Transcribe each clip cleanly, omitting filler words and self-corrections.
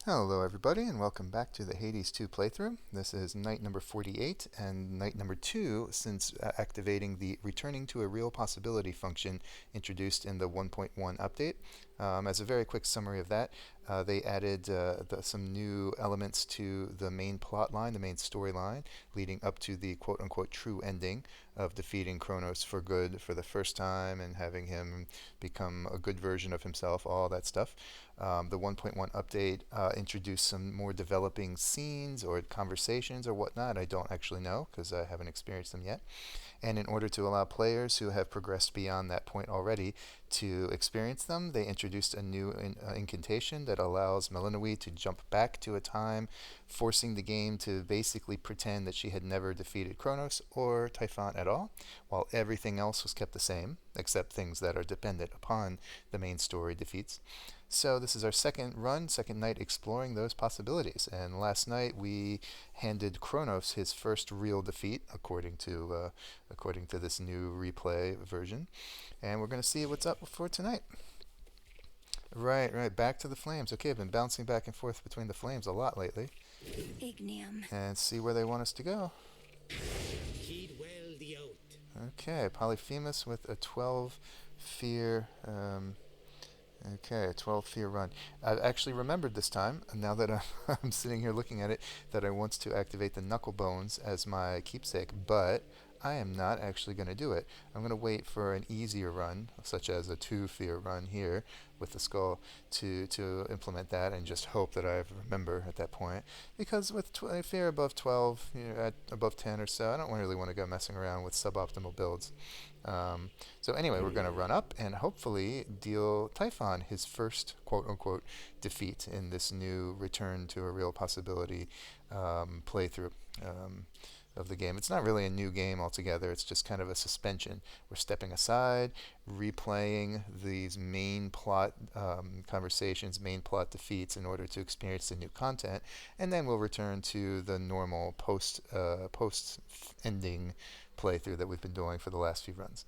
Hello everybody and welcome back to the Hades 2 playthrough. This is night number 48 and night number 2 since activating the returning to a real possibility function introduced in the 1.1 update. As a very quick summary of that, they added some new elements to the main plot line, the main storyline, leading up to the quote-unquote true ending of defeating Kronos for good for the first time and having him become a good version of himself, all that stuff. The 1.1 update introduced some more developing scenes or conversations or whatnot. I don't actually know because I haven't experienced them yet. And in order to allow players who have progressed beyond that point already to experience them, they introduced a new incantation that allows Melinoë to jump back to a time, forcing the game to basically pretend that she had never defeated Kronos or Typhon at all, while everything else was kept the same, except things that are dependent upon the main story defeats. So this is our second run, second night exploring those possibilities. And last night we handed Kronos his first real defeat, according to this new replay version. And we're going to see what's up for tonight. Right. Back to the flames. Okay, I've been bouncing back and forth between the flames a lot lately. Ignium. And see where they want us to go. Heed well the oath. Okay, Polyphemus with a 12 fear. Okay, a 12 fear run. I've actually remembered this time, now that I'm sitting here looking at it, that I want to activate the knuckle bones as my keepsake, but I am not actually going to do it. I'm going to wait for an easier run, such as a 2 fear run here with the skull, to implement that and just hope that I remember at that point. Because with fear above 12, at above 10 or so, I don't really want to go messing around with suboptimal builds. So anyway, we're going to run up and hopefully deal Typhon his first quote-unquote defeat in this new return to a real possibility playthrough of the game. It's not really a new game altogether. It's just kind of a suspension. We're stepping aside, replaying these main plot conversations, main plot defeats in order to experience the new content, and then we'll return to the normal post-ending playthrough that we've been doing for the last few runs.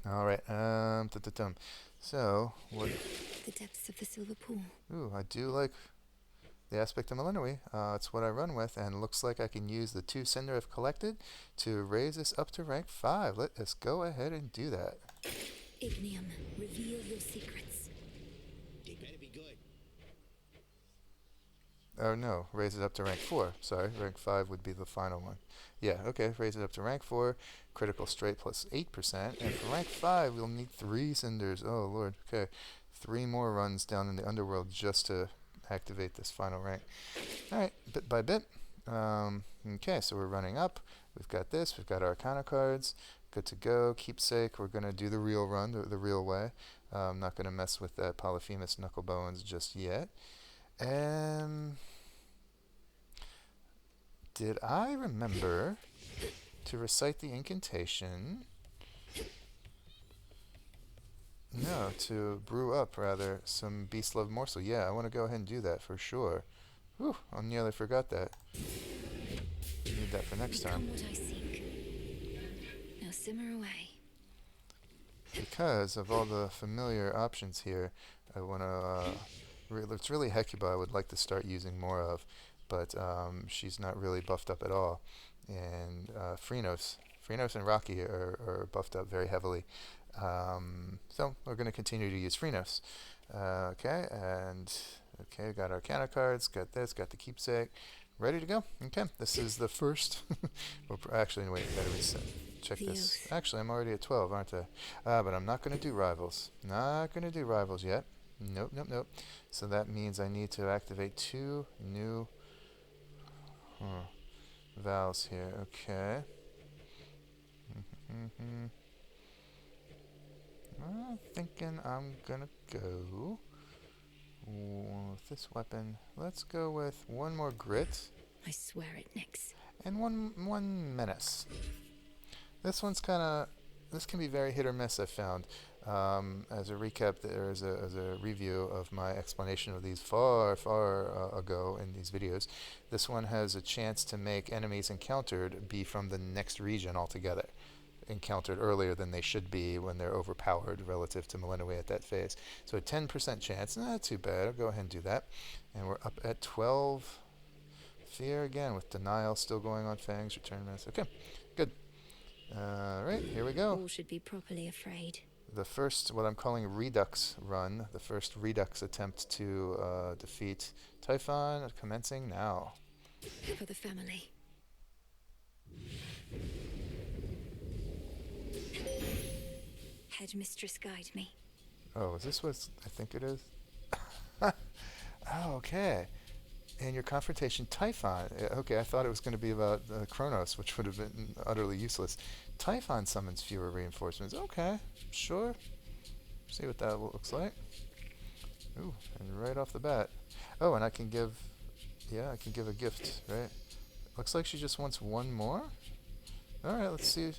All right. So what? The depths of the silver pool. Ooh, I do like the aspect of Melinoë. It's what I run with, and looks like I can use the 2 Cinder I've collected to raise this up to rank 5. Let us go ahead and do that. Ignium, reveal your secrets. They better be good. Oh no, raise it up to rank 4. Sorry, rank 5 would be the final one. Yeah, okay, raise it up to rank 4. Critical straight plus 8%. And for rank 5, we'll need 3 cinders. Oh lord, okay. 3 more runs down in the underworld just to activate this final rank. Alright, bit by bit. Okay, so we're running up. We've got this, we've got our Arcana cards. Good to go. Keepsake, we're going to do the real run, the real way. I'm not going to mess with that Polyphemus Knucklebones just yet. Did I remember to recite the incantation? No, to brew up, rather, some beast love morsel. Yeah, I want to go ahead and do that for sure. Whew, I nearly forgot that. Need that for next time. Become what I seek. Now simmer away. Because of all the familiar options here, I want to... it's really Hecuba I would like to start using more of, but she's not really buffed up at all. And Phrynos and Rocky are buffed up very heavily. So we're going to continue to use Phrynos. Okay, got our Arcana cards, got this, got the keepsake. Ready to go. Okay, this is the first. Actually, wait, gotta reset. Check this. Actually, I'm already at 12, aren't I? But I'm not going to do rivals. Not going to do rivals yet. Nope. So that means I need to activate 2 new vows here. Okay. I'm thinking I'm going to go with this weapon. Let's go with 1 more grit. I swear it, Nyx. And one menace. This can be very hit or miss, I've found. As a recap, as a review of my explanation of these far ago in these videos, this one has a chance to make enemies encountered be from the next region altogether. encountered earlier than they should be when they're overpowered relative to Melinoë at that phase. So a 10% chance, not too bad. I'll go ahead and do that. And we're up at 12 fear again with denial still going on Fang's return mass. Okay, good. Alright, here we go. All should be properly afraid. The first, what I'm calling Redux run, the first Redux attempt to defeat Typhon, commencing now. For the family. Headmistress, guide me. Oh, is this what I think it is? Oh, okay. And your confrontation, Typhon. Okay, I thought it was going to be about Kronos, which would have been utterly useless. Typhon summons fewer reinforcements. Okay, sure. See what that looks like. Ooh, and right off the bat. Oh, and I can give a gift, right? Looks like she just wants one more. Alright, let's see.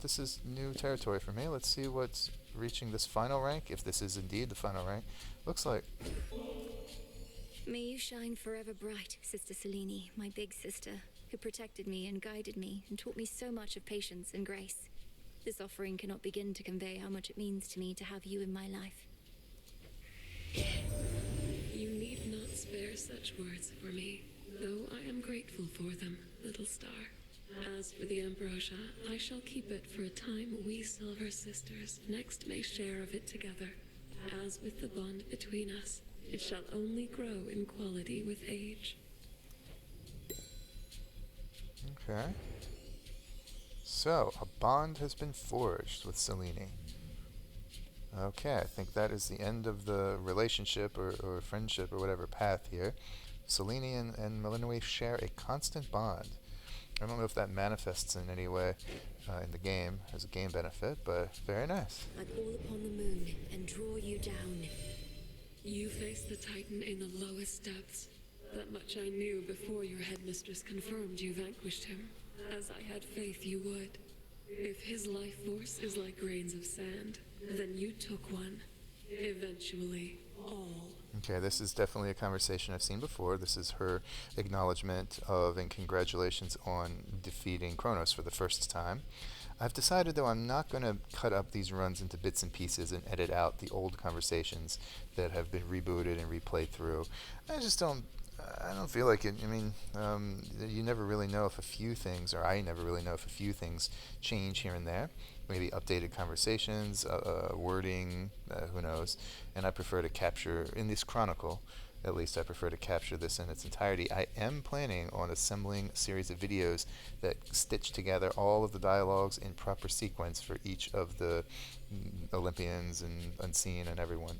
This is new territory for me. Let's see what's reaching this final rank, if this is indeed the final rank. Looks like. May you shine forever bright, Sister Selene, my big sister, who protected me and guided me and taught me so much of patience and grace. This offering cannot begin to convey how much it means to me to have you in my life. You need not spare such words for me, though I am grateful for them, little star. As for the ambrosia, I shall keep it for a time we silver sisters next may share of it together. As with the bond between us, it shall only grow in quality with age. Okay. So, a bond has been forged with Selene. Okay, I think that is the end of the relationship or friendship or whatever path here. Selene and Melinoë share a constant bond. I don't know if that manifests in any way in the game as a game benefit, but very nice. I call upon the moon and draw you down. You face the Titan in the lowest depths. That much I knew before your headmistress confirmed you vanquished him, as I had faith you would. If his life force is like grains of sand, then you took one. Eventually, all. Okay, this is definitely a conversation I've seen before. This is her acknowledgement of and congratulations on defeating Kronos for the first time. I've decided, though, I'm not going to cut up these runs into bits and pieces and edit out the old conversations that have been rebooted and replayed through. I don't feel like it. I mean, you never really know if a few things, or I never really know if a few things change here and there. Maybe updated conversations, wording, who knows. And I prefer to capture, in this chronicle, at least I prefer to capture this in its entirety. I am planning on assembling a series of videos that stitch together all of the dialogues in proper sequence for each of the Olympians and Unseen and everyone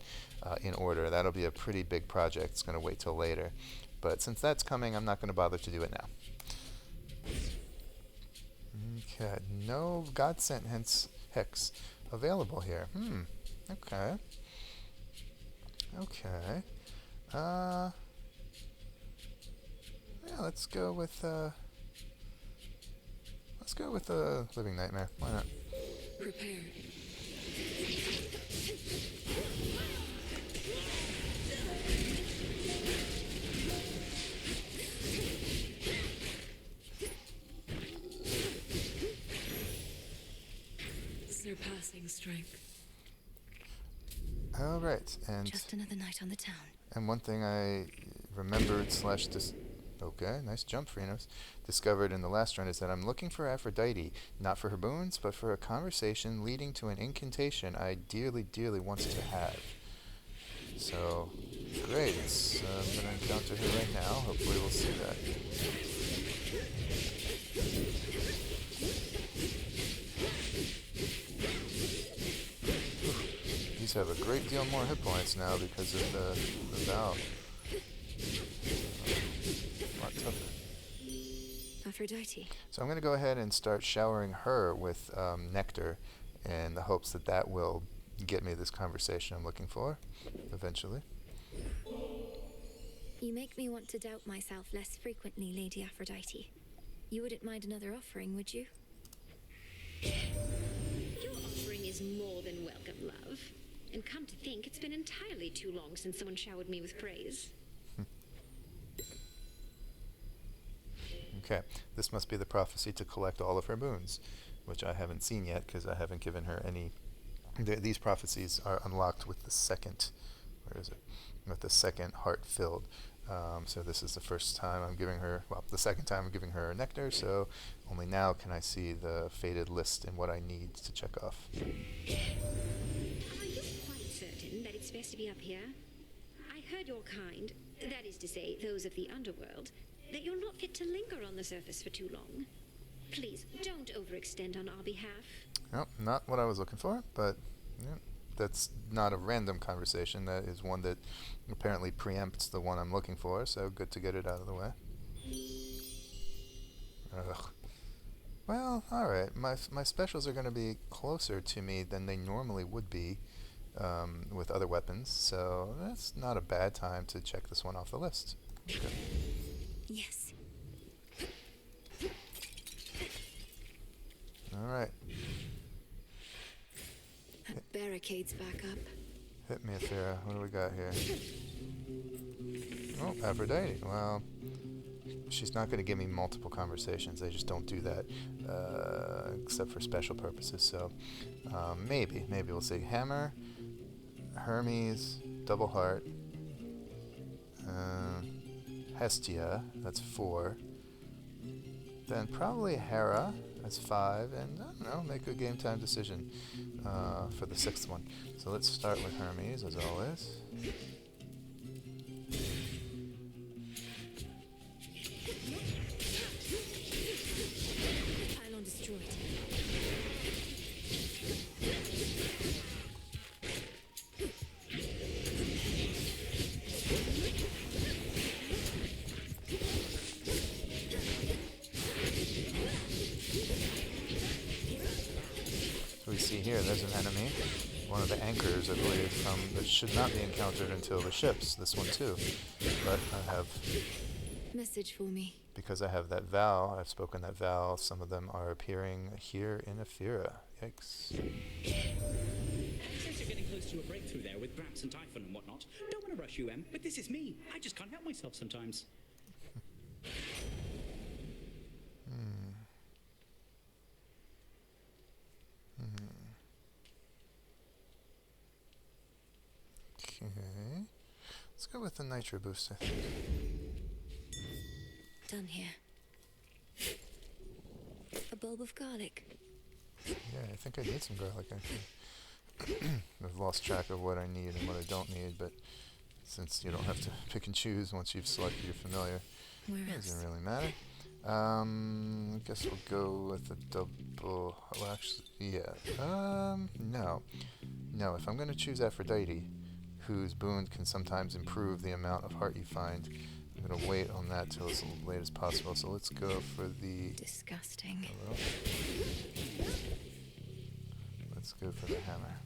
in order. That'll be a pretty big project. It's going to wait till later. But since that's coming, I'm not going to bother to do it now. Okay, no God sent hex available here. Okay. Okay. Yeah, let's go with Living Nightmare. Why not? Prepare. Surpassing strength. All right, and Just another night on the town. and one thing I remembered okay, nice jump, Phrenos. Discovered in the last run is that I'm looking for Aphrodite, not for her boons, but for a conversation leading to an incantation I dearly, dearly wants to have. So, great. I'm going to encounter her right now. Hopefully we'll see that. These have a great deal more hit points now because of the valve. A lot tougher. Aphrodite. So I'm going to go ahead and start showering her with nectar in the hopes that that will get me this conversation I'm looking for eventually. You make me want to doubt myself less frequently, Lady Aphrodite. You wouldn't mind another offering, would you? Your offering is more than welcome, love. And come to think, it's been entirely too long since someone showered me with praise. Okay, this must be the prophecy to collect all of her boons. which I haven't seen yet because I haven't given her any. These prophecies are unlocked with the second. Where is it? With the second heart filled. So this is the first time I'm giving her, well, the second time I'm giving her a nectar, so only now can I see the faded list and what I need to check off. Are you quite certain that it's best to be up here? I heard your kind, that is to say, those of the underworld, that you're not fit to linger on the surface for too long. Please, don't overextend on our behalf. No, not what I was looking for, but yeah, that's not a random conversation. That is one that apparently preempts the one I'm looking for, so good to get it out of the way. Ugh. Well, alright. My specials are going to be closer to me than they normally would be with other weapons, so that's not a bad time to check this one off the list. Okay. Yes. Alright. That barricade's back up. Hit me, Ephyra. What do we got here? Oh, Aphrodite. Well, she's not going to give me multiple conversations. They just don't do that, except for special purposes. So, maybe we'll see. Hammer, Hermes, Double Heart, Hestia. That's 4. Then probably Hera. That's 5. And I don't know. Make a game time decision for the 6th one. So let's start with Hermes, as always. Pylon destroyed. So we see here, there's an enemy. One of the anchors, I believe, that should not be encountered until the ships. This one too. But I have, Message for me. because I have that vow, I've spoken that vow, some of them are appearing here in Ephyra. Yikes. Since you're getting close to a breakthrough there with Braps and Typhon and whatnot, don't want to rush you, Em, but this is me. I just can't help myself sometimes. Okay. Let's go with the nitro boost, I think. Done here. A bulb of garlic. Yeah, I think I need some garlic, actually. I've lost track of what I need and what I don't need, but since you don't have to pick and choose once you've selected your familiar, Where it else? doesn't really matter. I guess we'll go with the double. Well, actually, yeah. No. No, if I'm going to choose Aphrodite, whose boon can sometimes improve the amount of heart you find, I'm going to wait on that till as late as possible. So let's go for the... Disgusting. Hello? Let's go for the hammer.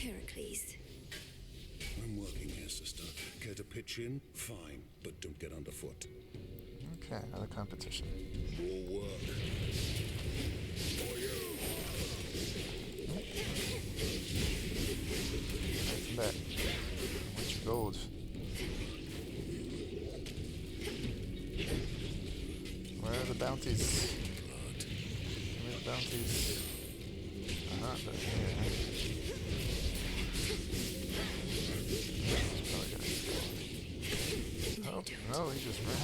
Heracles. I'm working here, sister. Care to pitch in? Fine, but don't get underfoot. Okay, another competition. More work. For you. Bet. What's your gold? Where are the bounties? Where are the bounties? They're here. Oh, no, he just ran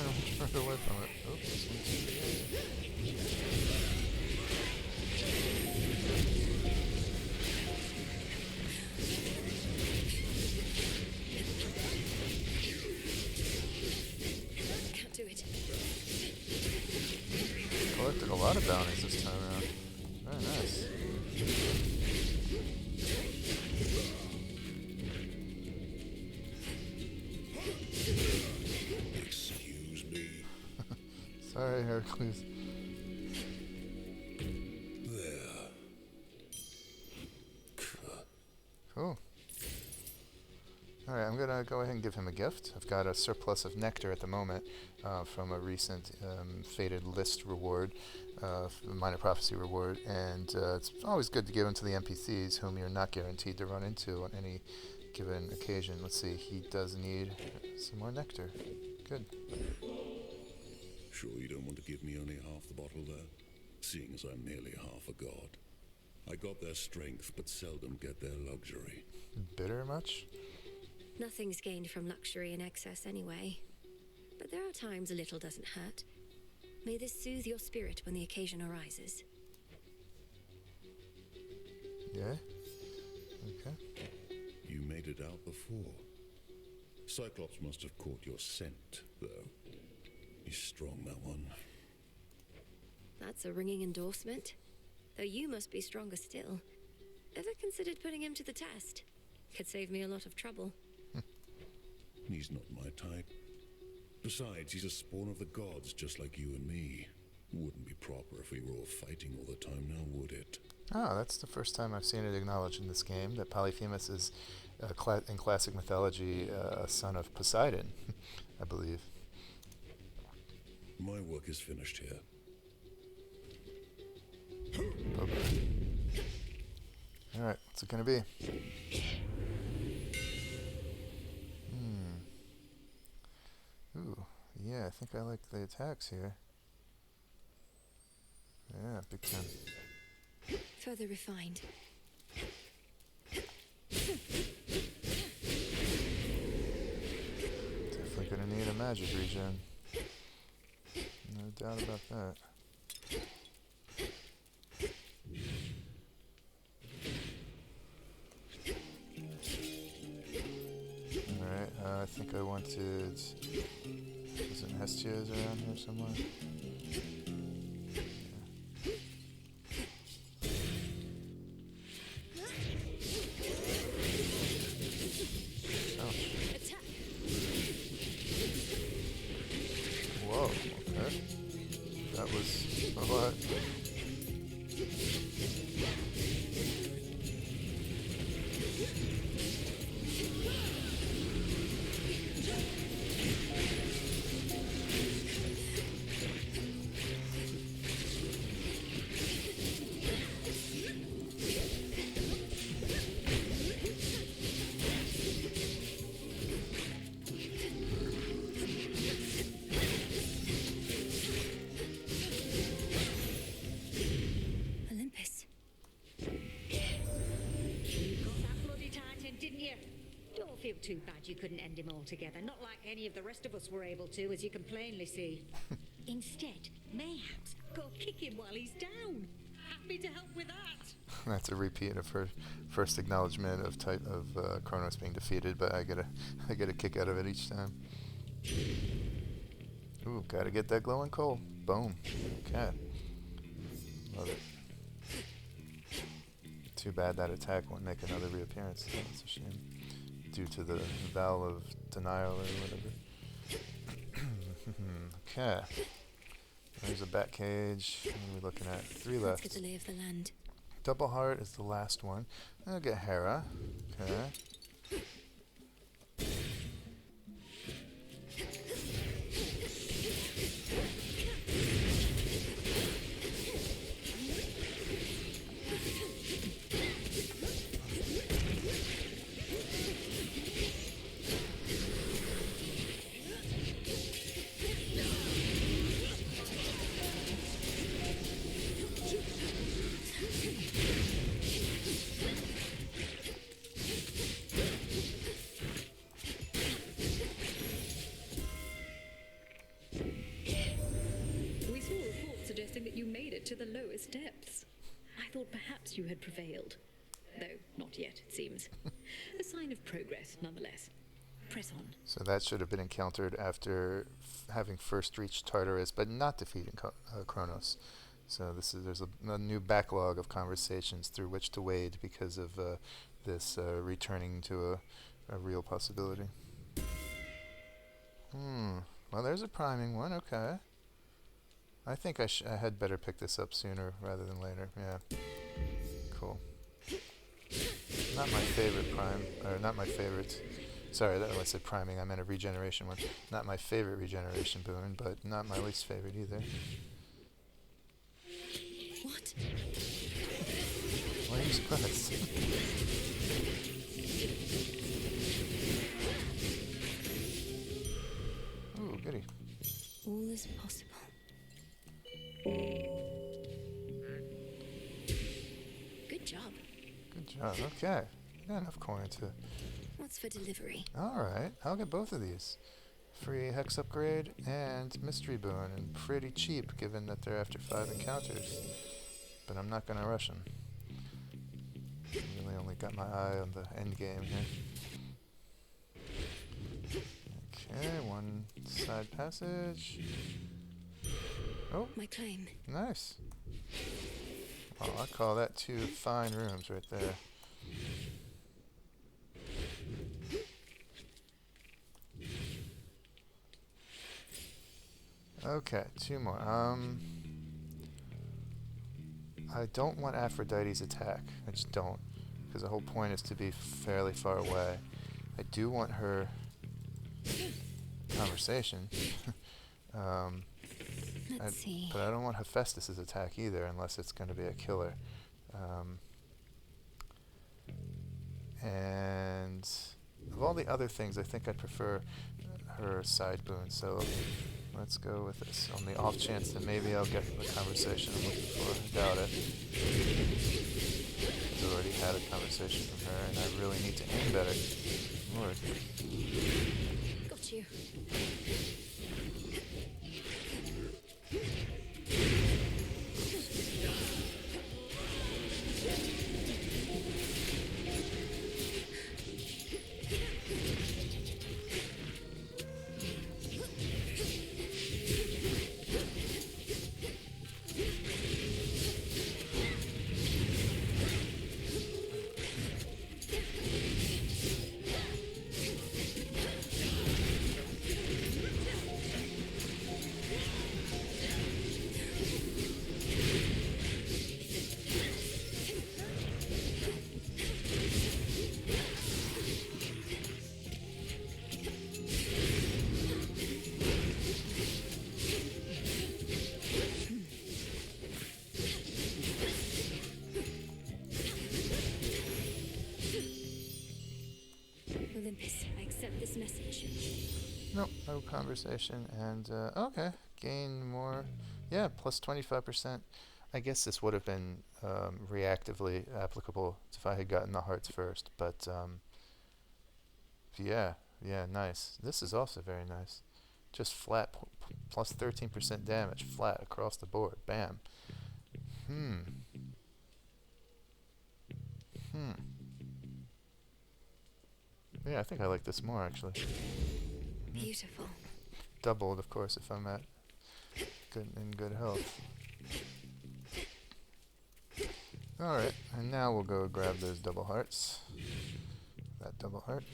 away from it. Oh, this one's... Can't do it. Collected a lot of bounties this time around. Very nice. Excuse me. Sorry, Heracles. There. Cool. Alright, I'm going to go ahead and give him a gift. I've got a surplus of nectar at the moment from a recent Fated List reward, Minor Prophecy reward, and it's always good to give them to the NPCs whom you're not guaranteed to run into on any given occasion. Let's see, he does need some more nectar. Good. Sure you don't want to give me only half the bottle, though? Seeing as I'm nearly half a god. I got their strength, but seldom get their luxury. Bitter much? Nothing's gained from luxury in excess anyway. But there are times a little doesn't hurt. May this soothe your spirit when the occasion arises. Yeah? Okay. You made it out before. Cyclops must have caught your scent, though. He's strong, that one. That's a ringing endorsement. Though you must be stronger still. Ever considered putting him to the test? Could save me a lot of trouble. He's not my type. Besides, he's a spawn of the gods, just like you and me. Wouldn't be proper if we were all fighting all the time now, would it? Oh, that's the first time I've seen it acknowledged in this game, that Polyphemus is, in classic mythology, a son of Poseidon, I believe. My work is finished here. Alright, what's it gonna be? Ooh, yeah, I think I like the attacks here. Yeah, big time. Further refined. Definitely gonna need a magic regen. No doubt about that. Alright, I think I wanted... Isn't Hestia's around here somewhere? Whoa, okay. That was a lot. Olympus. You got that bloody Titan, didn't you? Don't feel too bad you couldn't end him altogether. Not like any of the rest of us were able to, as you can plainly see. Instead, mayhaps go kick him while he's down. Happy to help with that. That's a repeat of her first acknowledgement of Kronos being defeated, but I get a kick out of it each time. Ooh, gotta get that glowing coal. Boom. Okay. Love it. Too bad that attack won't make another reappearance. That's a shame. Due to the vow of denial or whatever. Okay. There's a bat cage. What are we looking at? 3 Let's left. get the lay of the land. Double heart is the last one. I'll get Hera. Okay. We saw reports suggesting that you made it to the lowest depths. I thought perhaps you had prevailed. Though not yet, it seems. A sign of progress, nonetheless. Press on. So that should have been encountered after having first reached Tartarus, but not defeating Kronos. So there's a new backlog of conversations through which to wade because of this returning to a real possibility. Well, there's a priming one. Okay. I think I had better pick this up sooner rather than later. Yeah. Cool. Not my favorite prime, or not my favorite. Sorry, that I said priming. I meant a regeneration one. Not my favorite regeneration boon, but not my least favorite either. What? Why are you surprised? Ooh, goody. All is possible. Oh, okay. Got enough coin to... What's for delivery? Alright, I'll get both of these. Free hex upgrade and mystery boon, and pretty cheap given that they're after 5 encounters. But I'm not gonna rush them. Really only got my eye on the end game here. Okay, one side passage. Oh, My claim. nice. Well, I call that 2 fine rooms right there. Okay, 2 more. I don't want Aphrodite's attack. I just don't. Because the whole point is to be fairly far away. I do want her conversation. Let's see. But I don't want Hephaestus' attack either, unless it's going to be a killer. And of all the other things, I think I'd prefer her side boon. So let's go with this. On the off chance that maybe I'll get the conversation I'm looking for. I doubt it. I've already had a conversation from her, and I really need to aim better. Lord. Got you. Olympus, I accept this message. Nope, no conversation. And, okay, gain more. Yeah, plus 25%. I guess this would have been reactively applicable if I had gotten the hearts first. But, yeah, nice. This is also very nice. Just flat, plus 13% damage, flat across the board. Bam. Yeah, I think I like this more, actually. Beautiful. Doubled, of course, if I'm at in good health. Alright, and now we'll go grab those double hearts. That double heart.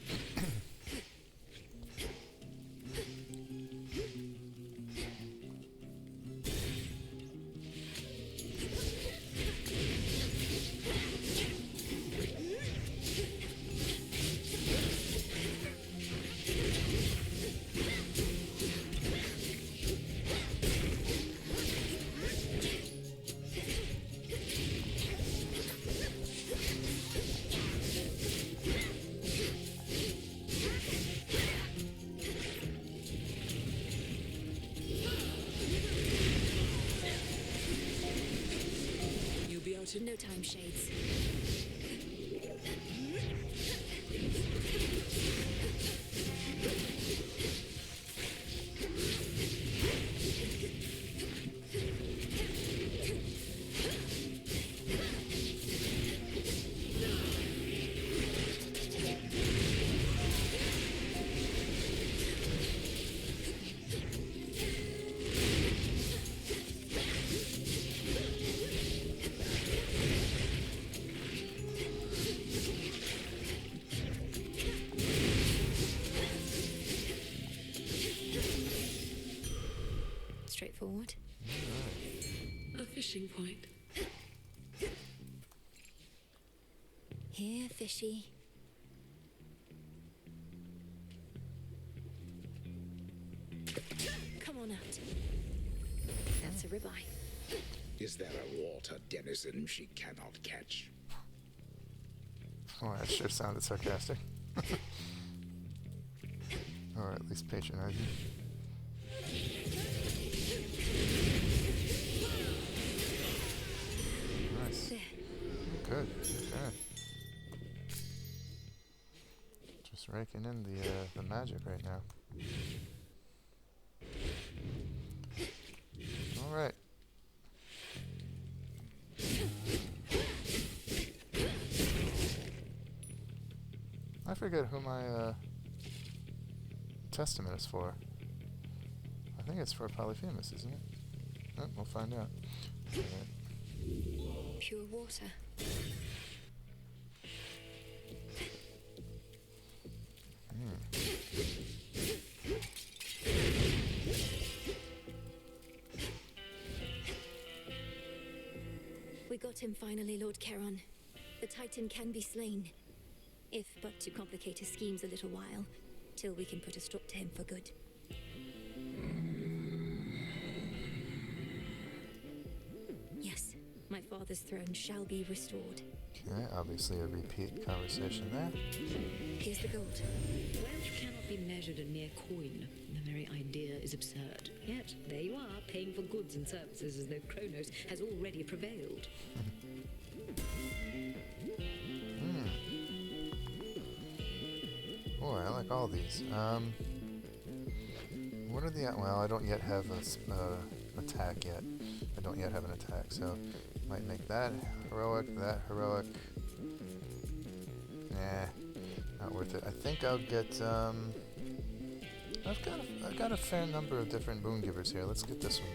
No time, Shades. Straightforward. A fishing point. Here, fishy. Come on out. That's a ribeye. Is there a water denizen she cannot catch? Oh, that sure sounded sarcastic. Or at least patronizing. Nice. There. Good. Okay. raking in the magic right now. All right. I forget who my testament is for. I think it's for Polyphemus, isn't it? Oh, we'll find out. Right. Pure water. We got him finally, Lord Charon. The Titan can be slain. If but to complicate his schemes a little while, till we can put a stop to him for good. Yes, my father's throne shall be restored. Okay, obviously a repeat conversation there. Here's the gold. Wealth cannot be measured in mere coin. The very idea is absurd. Yet, there you are, paying for goods and services as though Kronos has already prevailed. Boy, I like all these. What are the... Well, I don't yet have a attack yet. I don't yet have an attack, so might make that heroic, that heroic. Nah, not worth it. I think I'll get... I've got a fair number of different boon givers here. Let's get this one.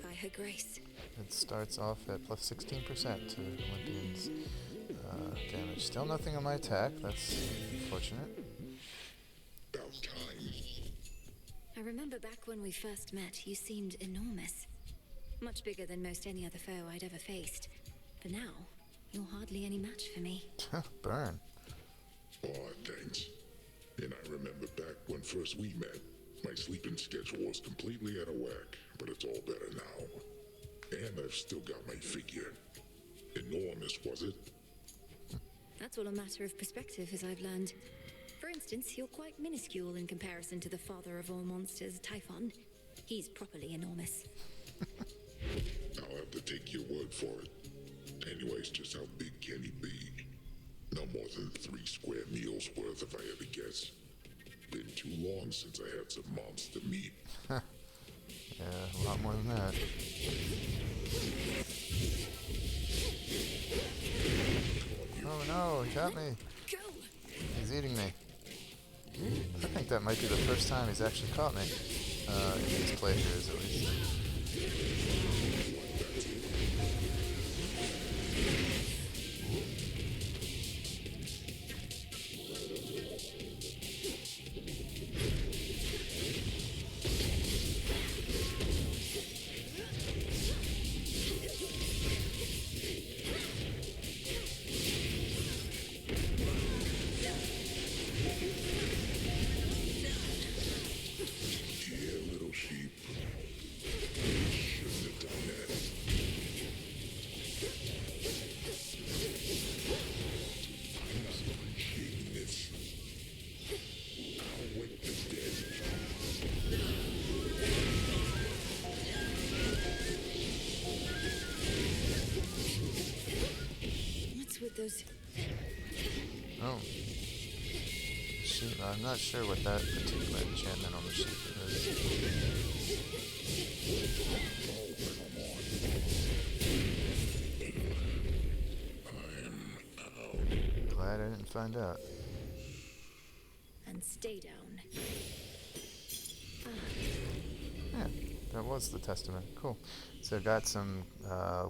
By her grace. It starts off at plus 16% to Olympians damage. Still nothing on my attack. That's unfortunate. About time. I remember back when we first met, you seemed enormous. Much bigger than most any other foe I'd ever faced. But now, you're hardly any match for me. Burn. Oh, thanks. And I remember back when first we met, my sleeping schedule was completely out of whack, but it's all better now. And I've still got my figure. Enormous, was it? That's all a matter of perspective, as I've learned. For instance, you're quite minuscule in comparison to the father of all monsters, Typhon. He's properly enormous. I'll have to take your word for it. Anyways, just how big can he be? No more than 3 square meals worth, if I had to guess. Been too long since I had some monster meat. Yeah, a lot more than that. Oh no, he got me. Go! He's eating me. I think that might be the first time he's actually caught me. In these playthroughs, at least. Oh. Sheep. I'm not sure what that particular enchantment on the sheep is. Glad I didn't find out. And stay down. Yeah, that was the testament. Cool. So I got some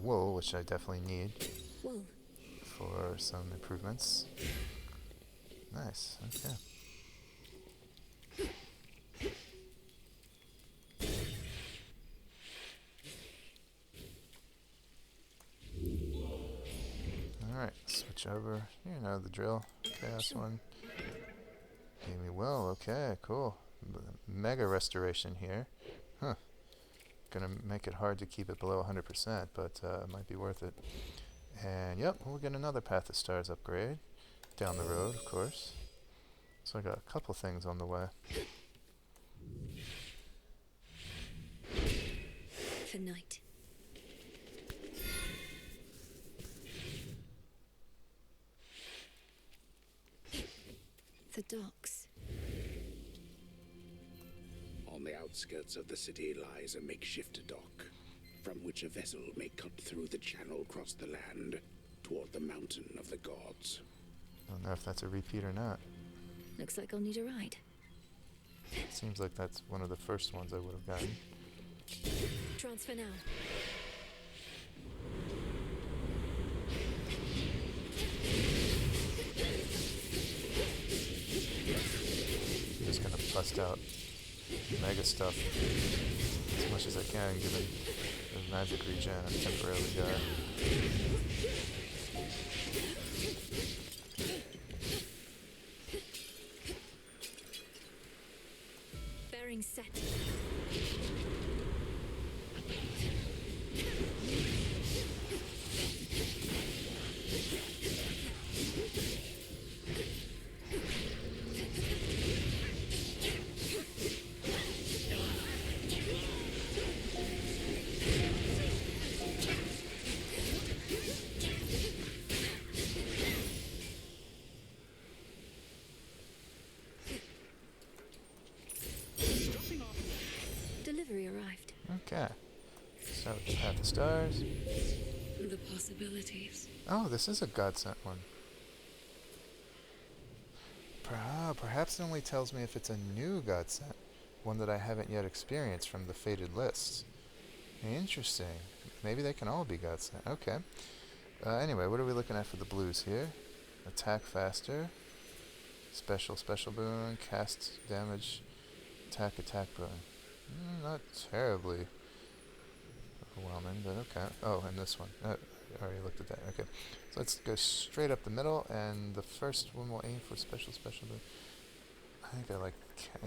wool, which I definitely need. Wool. For some improvements. Nice, okay. Alright, switch over. You know the drill. Chaos one. Gave me will, okay, cool. Mega restoration here. Huh. Gonna make it hard to keep it below 100%, but it might be worth it. And yep, we'll get another Path of Stars upgrade down the road, of course. So I got a couple things on the way. For night. The docks. On the outskirts of the city lies a makeshift dock, from which a vessel may cut through the channel across the land toward the mountain of the gods. I don't know if that's a repeat or not. Looks like I'll need a ride. Seems like that's one of the first ones I would have gotten. Transfer now. Just gonna bust out mega stuff as much as I can, given the magic regen I've temporarily got. Bearing set. Delivery arrived. Okay. So, Path of Stars. The possibilities. Oh, this is a God sent one. Perhaps it only tells me if it's a new God sent, one that I haven't yet experienced from the fated lists. Interesting. Maybe they can all be God sent. Okay. Anyway, what are we looking at for the blues here? Attack faster. Special boon. Cast damage. Attack boon. Not terribly overwhelming, but okay. Oh, and this one. I already looked at that. Okay. So let's go straight up the middle, and the first one will aim for special boon. I think I like...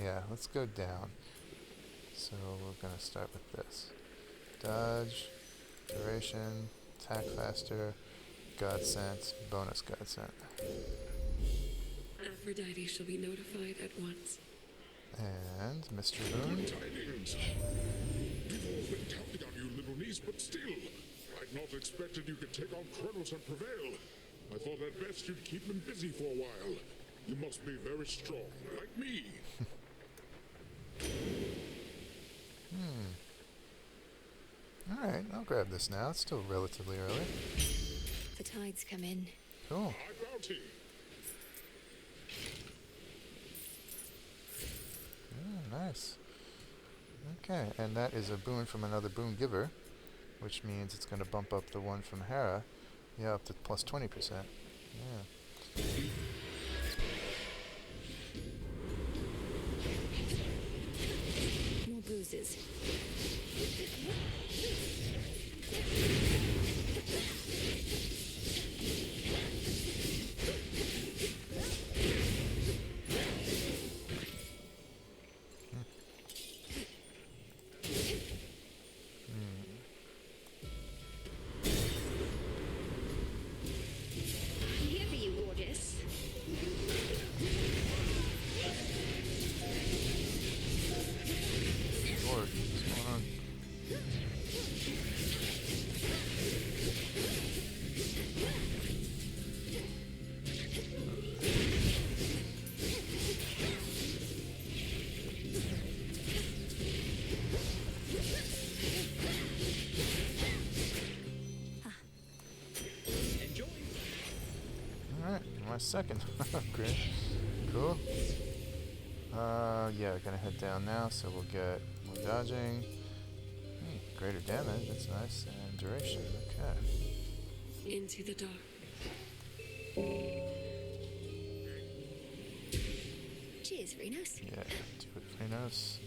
Yeah, let's go down. So we're going to start with this. Dodge, duration, attack faster, God sent, bonus God sent. Aphrodite shall be notified at once. And Mr. Boon. Good tidings. We've all been counting on you, little niece, but still, I'd not expected you could take on Kronos and prevail. I thought at best you'd keep him busy for a while. You must be very strong, like me. Alright, I'll grab this now. It's still relatively early. The tides come in. Cool. High bounty. Nice. Okay, and that is a boon from another boon giver, which means it's going to bump up the one from Hera, yeah, up to plus 20%. Yeah. More bruises. Second. Great. Cool. Yeah, gonna head down now, so we'll get more dodging. Greater damage, that's nice. And duration, okay. Into the dark. Cheers, Renos. Yeah, do it, Renos.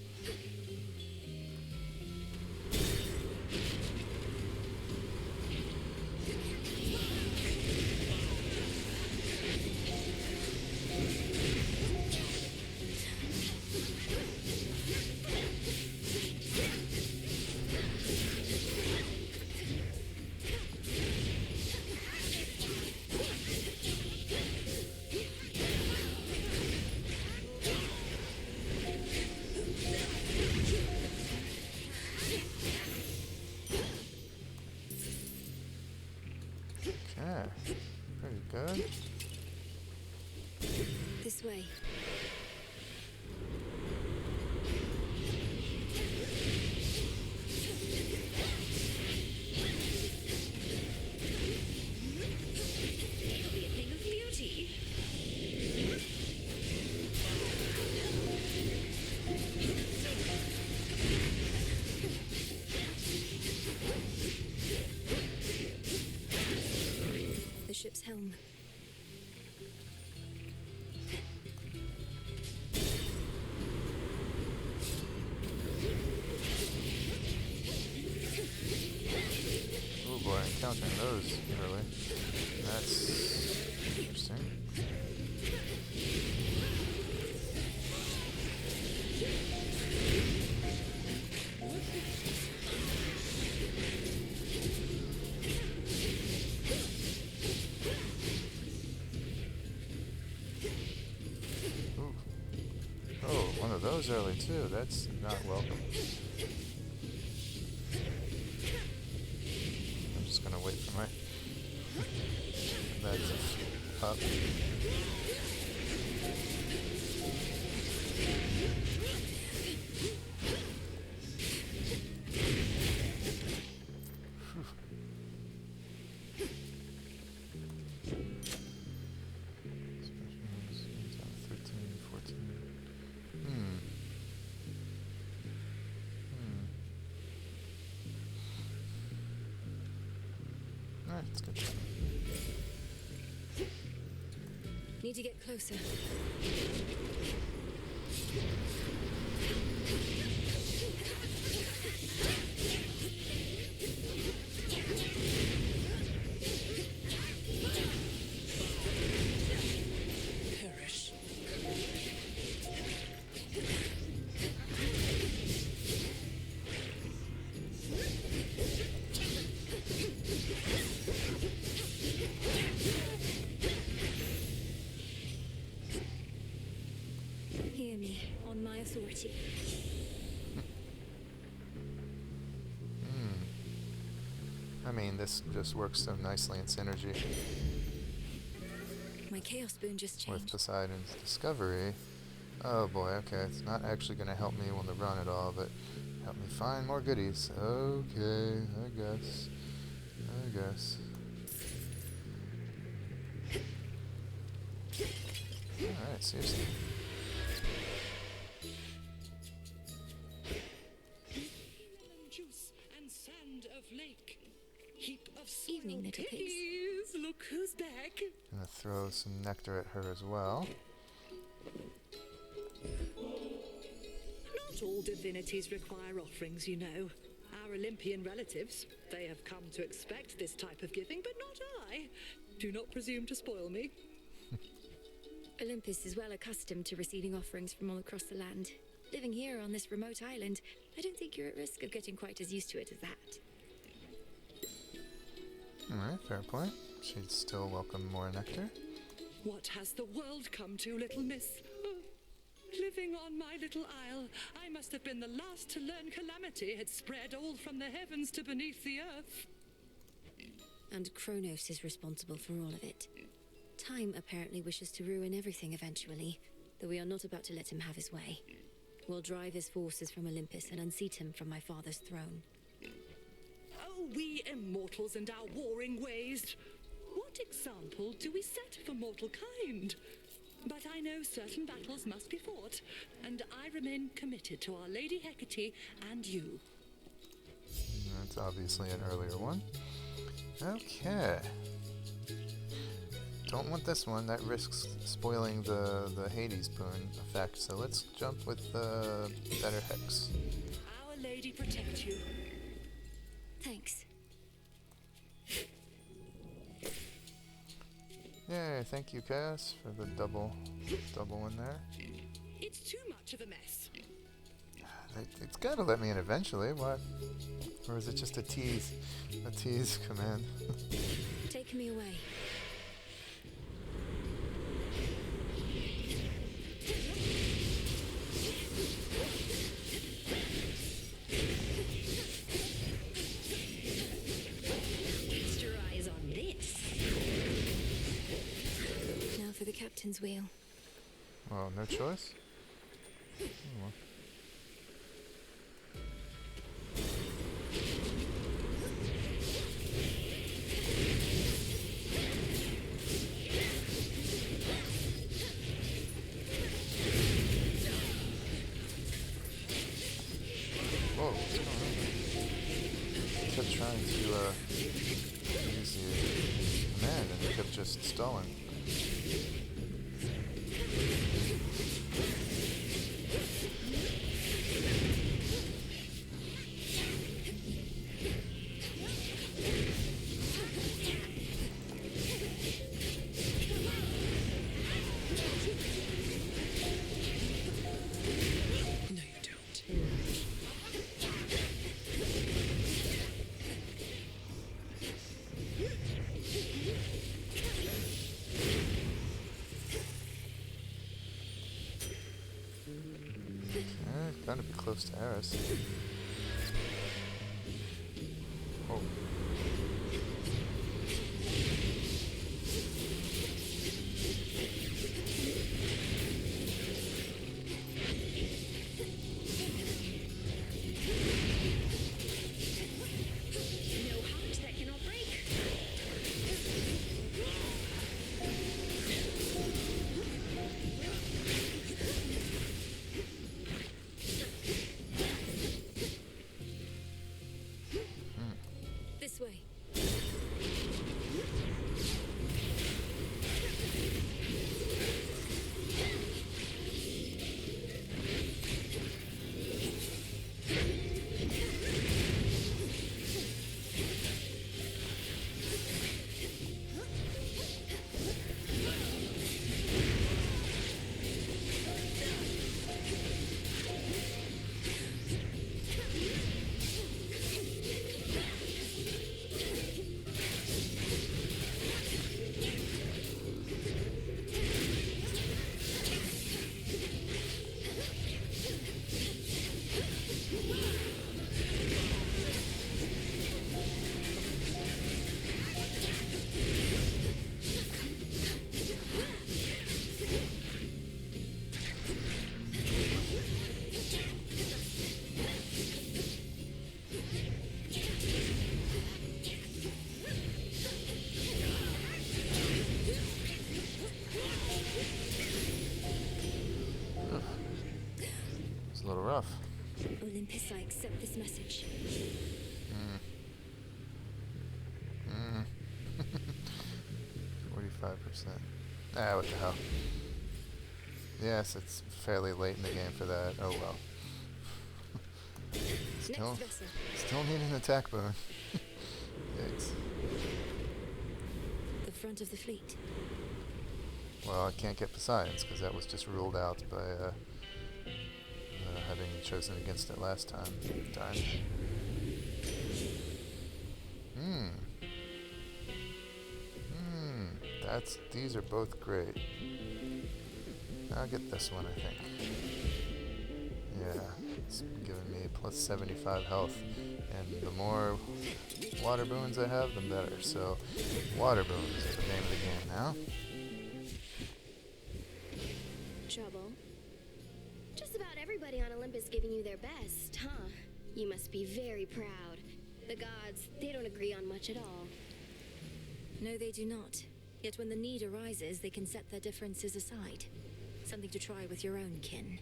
helm. Oh boy, encountering those early. That's interesting. Ooh. Oh, one of those early too. That's not welcome. I'm just gonna wait for my that to up. Alright, let's get that. Need to get closer. Perish. Hear me, on my authority. I mean, this just works so nicely in synergy My chaos boon just with changed. Poseidon's discovery. Oh boy, okay, it's not actually going to help me on the run at all, but help me find more goodies. Okay, I guess. Alright, seriously. Lemon juice and sand of lake. Heap of soil Evening, little pigs. pigs. Look who's back. Gonna throw some nectar at her as well. Not all divinities require offerings, you know. Our Olympian relatives, they have come to expect this type of giving, but not I. Do not presume to spoil me. Olympus is well accustomed to receiving offerings from all across the land. Living here on this remote island, I don't think you're at risk of getting quite as used to it as that. Alright, fair point. She'd still welcome more nectar. What has the world come to, little miss? Oh, living on my little isle, I must have been the last to learn calamity had spread all from the heavens to beneath the earth. And Kronos is responsible for all of it. Time apparently wishes to ruin everything eventually, though we are not about to let him have his way. We'll drive his forces from Olympus and unseat him from my father's throne. Oh, we immortals and our warring ways. What example do we set for mortal kind? But I know certain battles must be fought, and I remain committed to Our Lady Hecate and you. That's obviously an earlier one. Okay. Don't want this one. That risks spoiling the Hades boon effect. So let's jump with the better hex. Our Lady protect you. Thanks. Yay, thank you, Cass, for the double in there. It's too much of a mess. It's got to let me in eventually. What? Or is it just a tease command? Take me away. Cast your eyes on this. Now for the captain's wheel. Well, no choice. Oh, well. Whoa, what's going on? I kept trying to use the command and it kept just stalling. Gotta be close to Eris. Oh. No heart that cannot break. This way. A little rough. Olympus, I accept this message. 45%. Ah, what the hell. Yes, it's fairly late in the game for that. Oh well. Still need an attack boon. Yikes. The front of the fleet. Well, I can't get Poseidon's because that was just ruled out by having chosen against it last time. Darn. These are both great. I'll get this one, I think. Yeah, it's giving me plus 75 health, and the more water boons I have, the better. So, water boons is the name of the game now. Trouble? Just about everybody on Olympus giving you their best, huh? You must be very proud. The gods, they don't agree on much at all. No, they do not. Yet when the need arises, they can set their differences aside. Something to try with your own kin.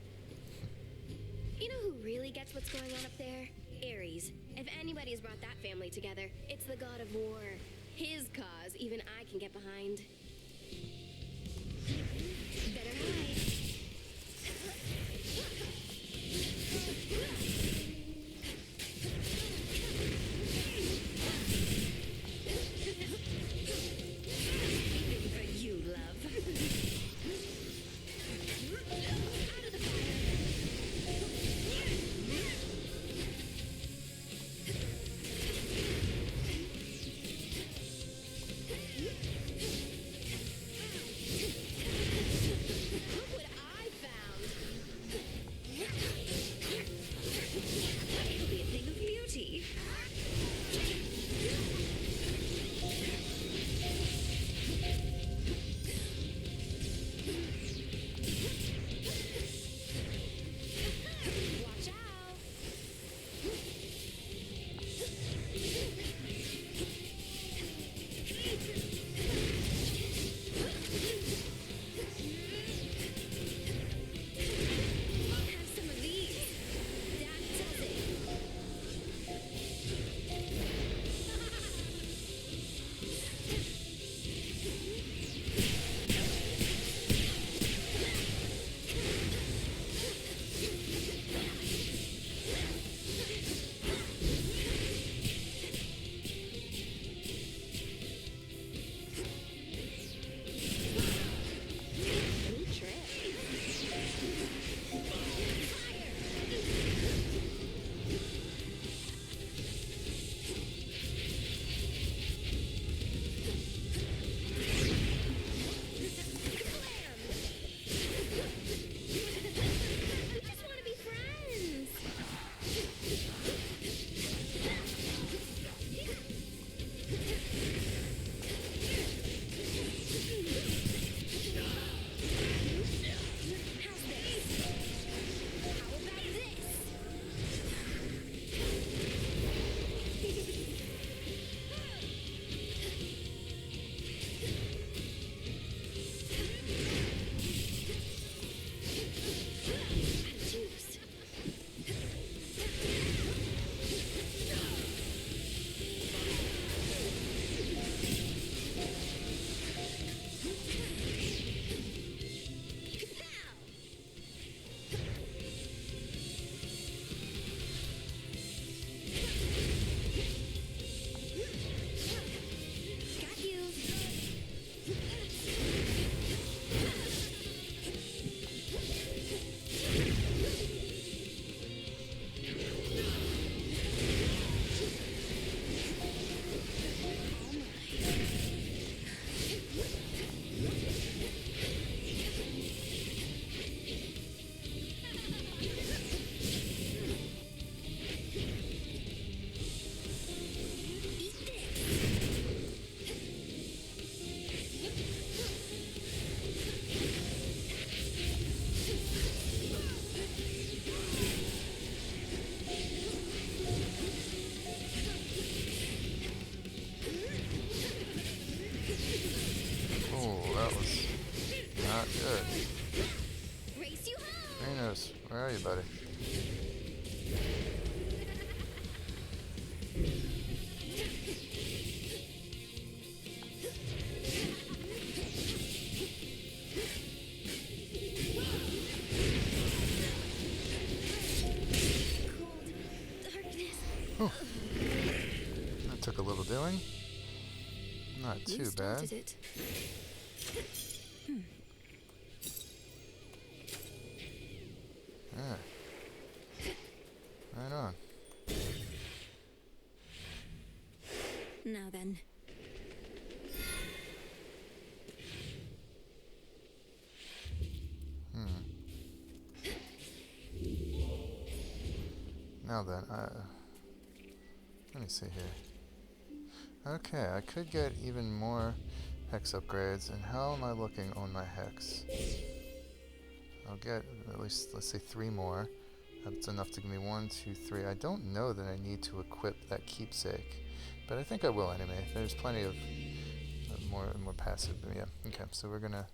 You know who really gets what's going on up there? Ares. If anybody's brought that family together, it's the god of war. His cause, even I can get behind. Better hide. For you, love. Out of the fire. Kranos, where are you, buddy? Whew. That took a little doing. Not too bad. It. Yeah. Right on. Now then. Now then, let me see here. Okay, I could get even more hex upgrades, and how am I looking on my hex? I'll get at least, let's say, 3 more. That's enough to give me 1, 2, 3. I don't know that I need to equip that keepsake, but I think I will anyway. There's plenty of more passive, but yeah. Okay, so we're gonna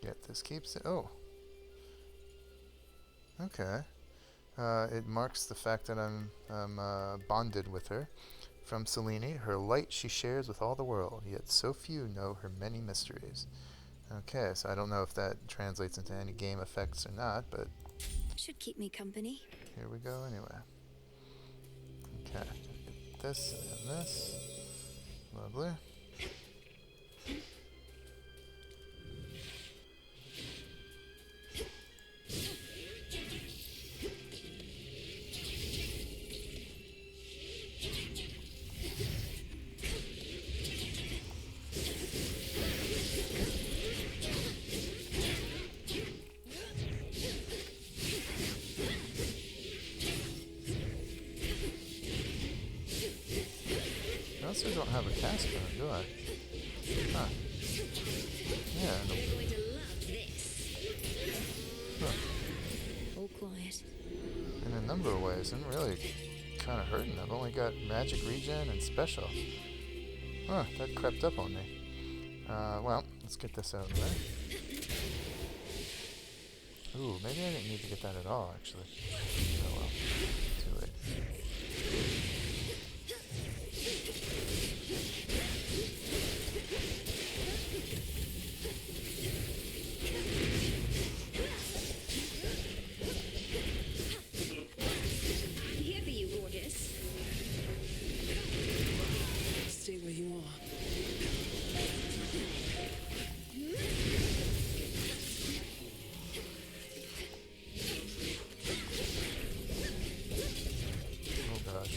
get this keepsake. Oh, okay. It marks the fact that I'm bonded with her. From Selene, her light she shares with all the world, yet so few know her many mysteries. Okay, so I don't know if that translates into any game effects or not, but should keep me company. Here we go anyway. Okay, get this and this. Lovely. I also don't have a cast gun, do I? Huh. Yeah. You're going to love this. Huh. All quiet. In a number of ways, I'm really kind of hurting. I've only got magic regen and special. Huh, that crept up on me. Well, let's get this out of there. Ooh, maybe I didn't need to get that at all, actually. Oh well, too late. I'm here for you, gorgeous. Stay where you are. Oh gosh.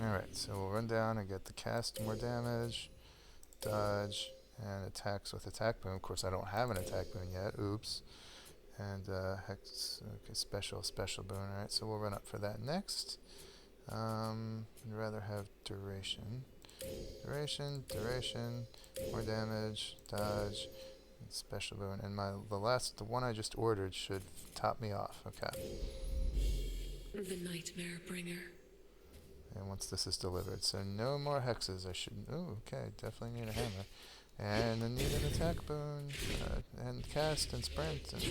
Alright, so we'll run down and get the cast more damage, dodge, and attacks with attack boon. Of course, I don't have an attack boon yet. Oops. And hex, okay, special boon. Alright, so we'll run up for that next. I'd rather have duration. Duration, more damage, dodge, and special boon. And the one I just ordered should top me off. Okay. The Nightmare Bringer. And once this is delivered, so no more hexes. I should. Oh, okay. Definitely need a hammer, and I need an attack boon, and cast and sprint and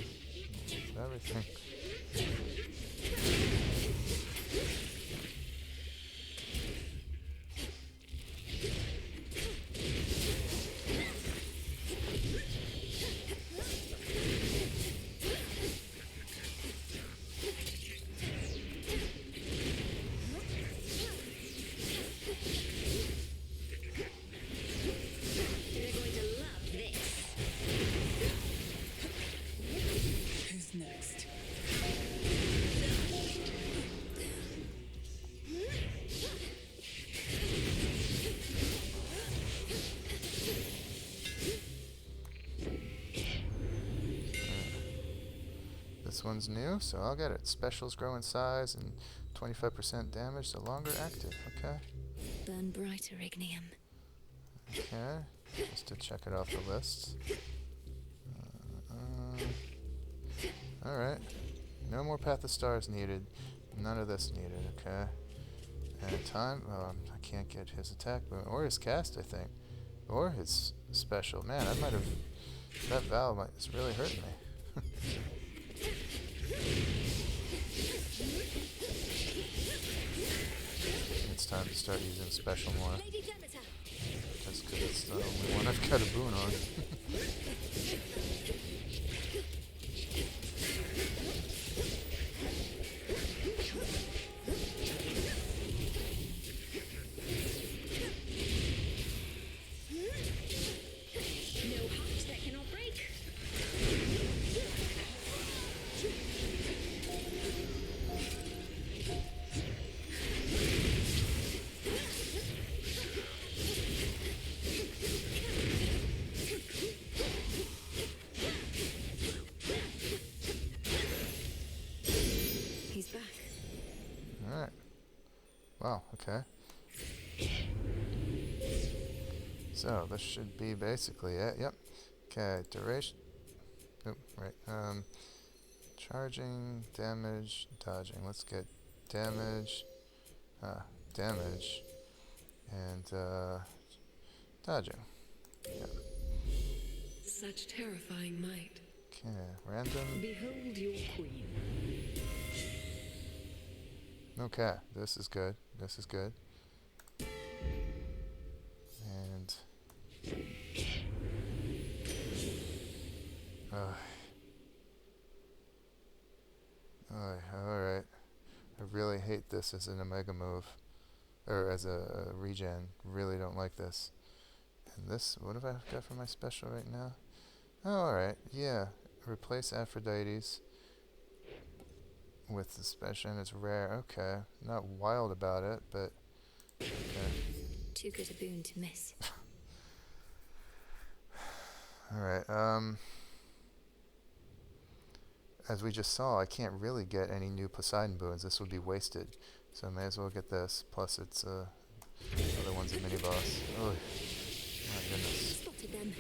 everything. You're going to love this. Who's next? This one's new, so I'll get it. Specials grow in size and 25% damage the longer active. Okay. Burn brighter, Ignium. Okay. Just to check it off the list. Alright. No more Path of Stars needed. None of this needed. Okay. And time. Oh, I can't get his attack boon. Or his cast, I think. Or his special. Man, I might have... That Val is really hurting me. It's time to start using special more. Just because it's the only one I've got a boon on. Wow, okay. So, this should be basically it. Yep. Okay, duration. Oop, right. Charging, damage, dodging. Let's get damage, damage, and, dodging. Yep. Such terrifying might. Okay, random. Behold your queen. Okay, this is good. This is good. And... alright. I really hate this as an Omega move. Or as a regen. Really don't like this. And this, what have I got for my special right now? Oh, alright. Yeah. Replace Aphrodite's with the special, and it's rare. Okay. Not wild about it, but... Okay. Too good a boon to miss. Alright, as we just saw, I can't really get any new Poseidon boons. This would be wasted. So I may as well get this. Plus it's, other one's a mini-boss. Oh, my goodness. Spotted them.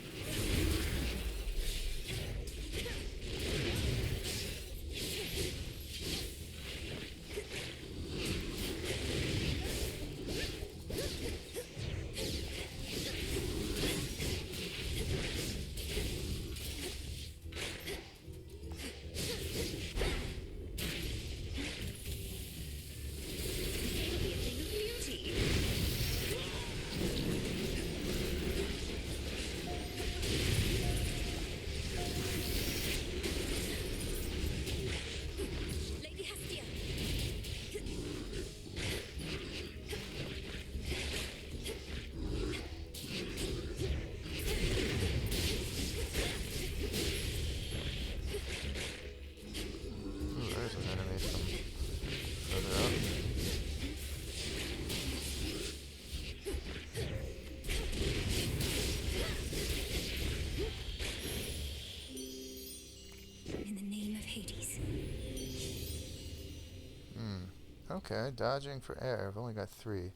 Okay, dodging for air. I've only got 3.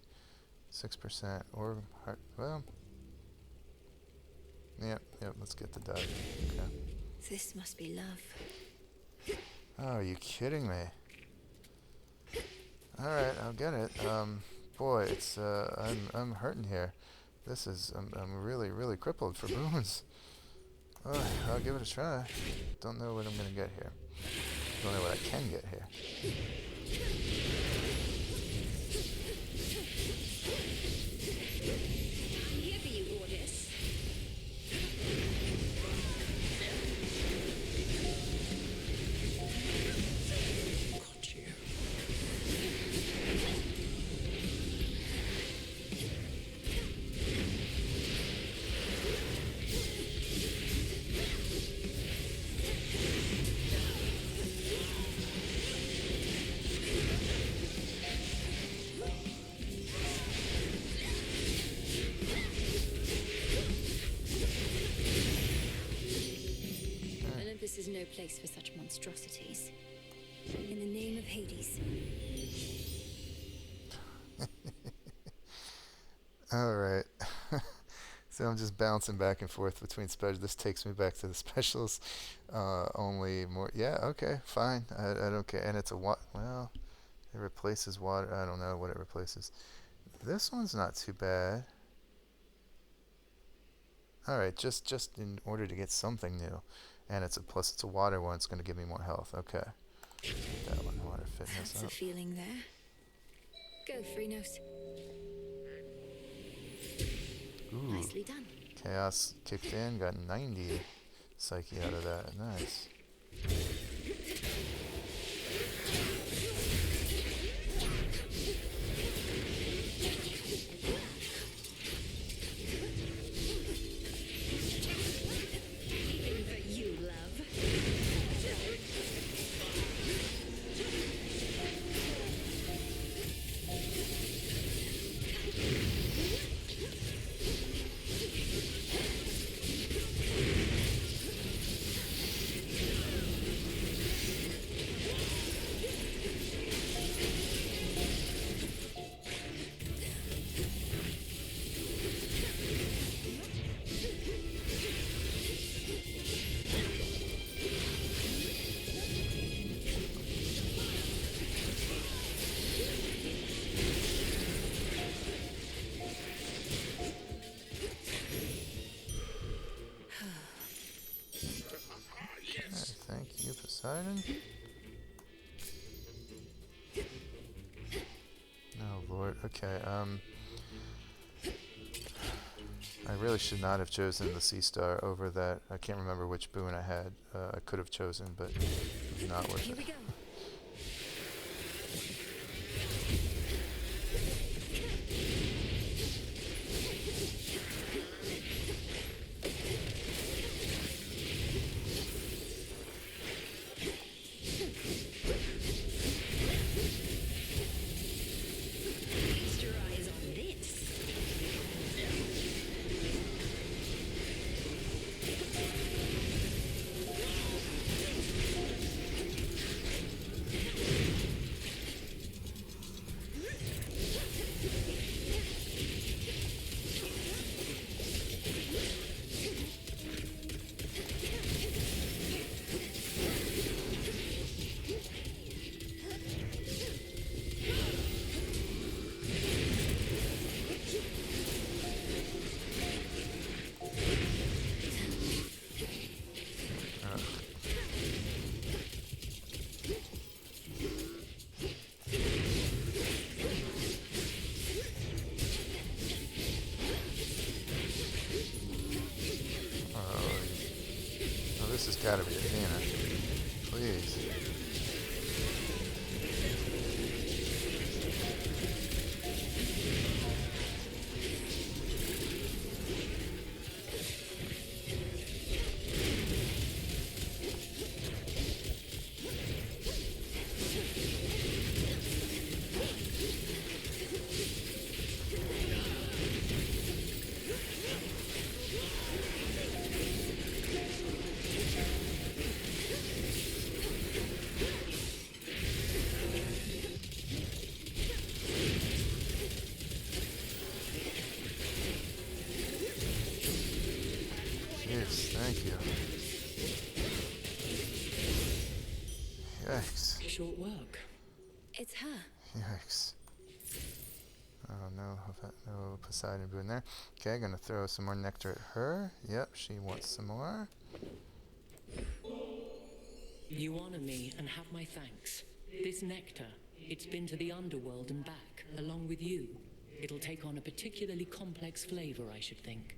6%. Or, well... Yep, let's get the dodging. Okay. This must be love. Oh, are you kidding me? Alright, I'll get it. Boy, it's, I'm hurting here. This is, I'm really, really crippled for boons. Oh, I'll give it a try. Don't know what I'm gonna get here. Don't know what I can get here. I'm here for you, Gorgeous. Got you. Olympus is no place for such monstrosities. In the name of Hades. Alright. So I'm just bouncing back and forth between specials. This takes me back to the specials. Only more. Yeah, okay, fine. I don't care. And it's a well, it replaces water. I don't know what it replaces. This one's not too bad. Alright, just in order to get something new. And it's a water one. It's going to give me more health. Okay. That one, water fitness. That's a feeling there. Go, Phrynos. Ooh. Nicely done. Chaos kicked in, got 90 psyche out of that. Nice. For you, love. Thank you, Poseidon. Oh Lord, okay, I really should not have chosen the Sea Star over that. I can't remember which boon I had. I could have chosen, but it was not worth Here we it. go. Feast your eyes on this. Oh, this has got to be Athena. Please. Yes, thank you. Yikes. Short work. It's her. Yikes. Oh no, no Poseidon boon there. Okay, gonna throw some more nectar at her. Yep, she wants some more. You honor me and have my thanks. This nectar, it's been to the underworld and back, along with you. It'll take on a particularly complex flavor, I should think.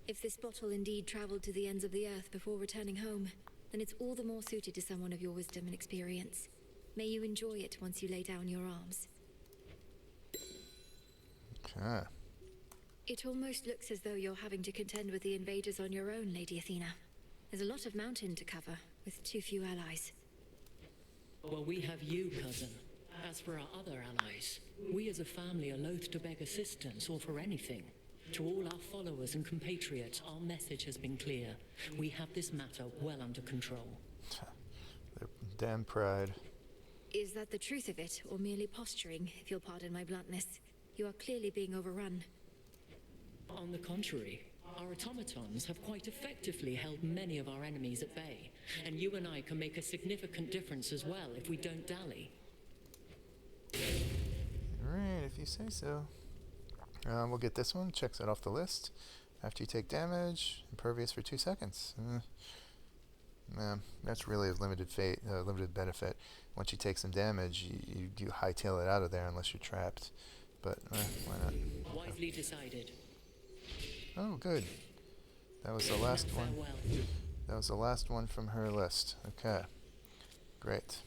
If this bottle indeed traveled to the ends of the earth before returning home, then it's all the more suited to someone of your wisdom and experience. May you enjoy it once you lay down your arms. Okay. It almost looks as though you're having to contend with the invaders on your own, Lady Athena. There's a lot of mountain to cover, with too few allies. Well, we have you, cousin. As for our other allies, we as a family are loath to beg assistance or for anything. To all our followers and compatriots, our message has been clear. We have this matter well under control. Their damn pride. Is that the truth of it, or merely posturing, if you'll pardon my bluntness? You are clearly being overrun. On the contrary, our automatons have quite effectively held many of our enemies at bay, and you and I can make a significant difference as well if we don't dally. Alright, if you say so. We'll get this one, checks it off the list. After you take damage, impervious for 2 seconds. That's really a limited benefit. Once you take some damage, you hightail it out of there unless you're trapped. But why not? Wisely decided. Oh, good. That was the last one. Farewell. That was the last one from her list. Okay. Great.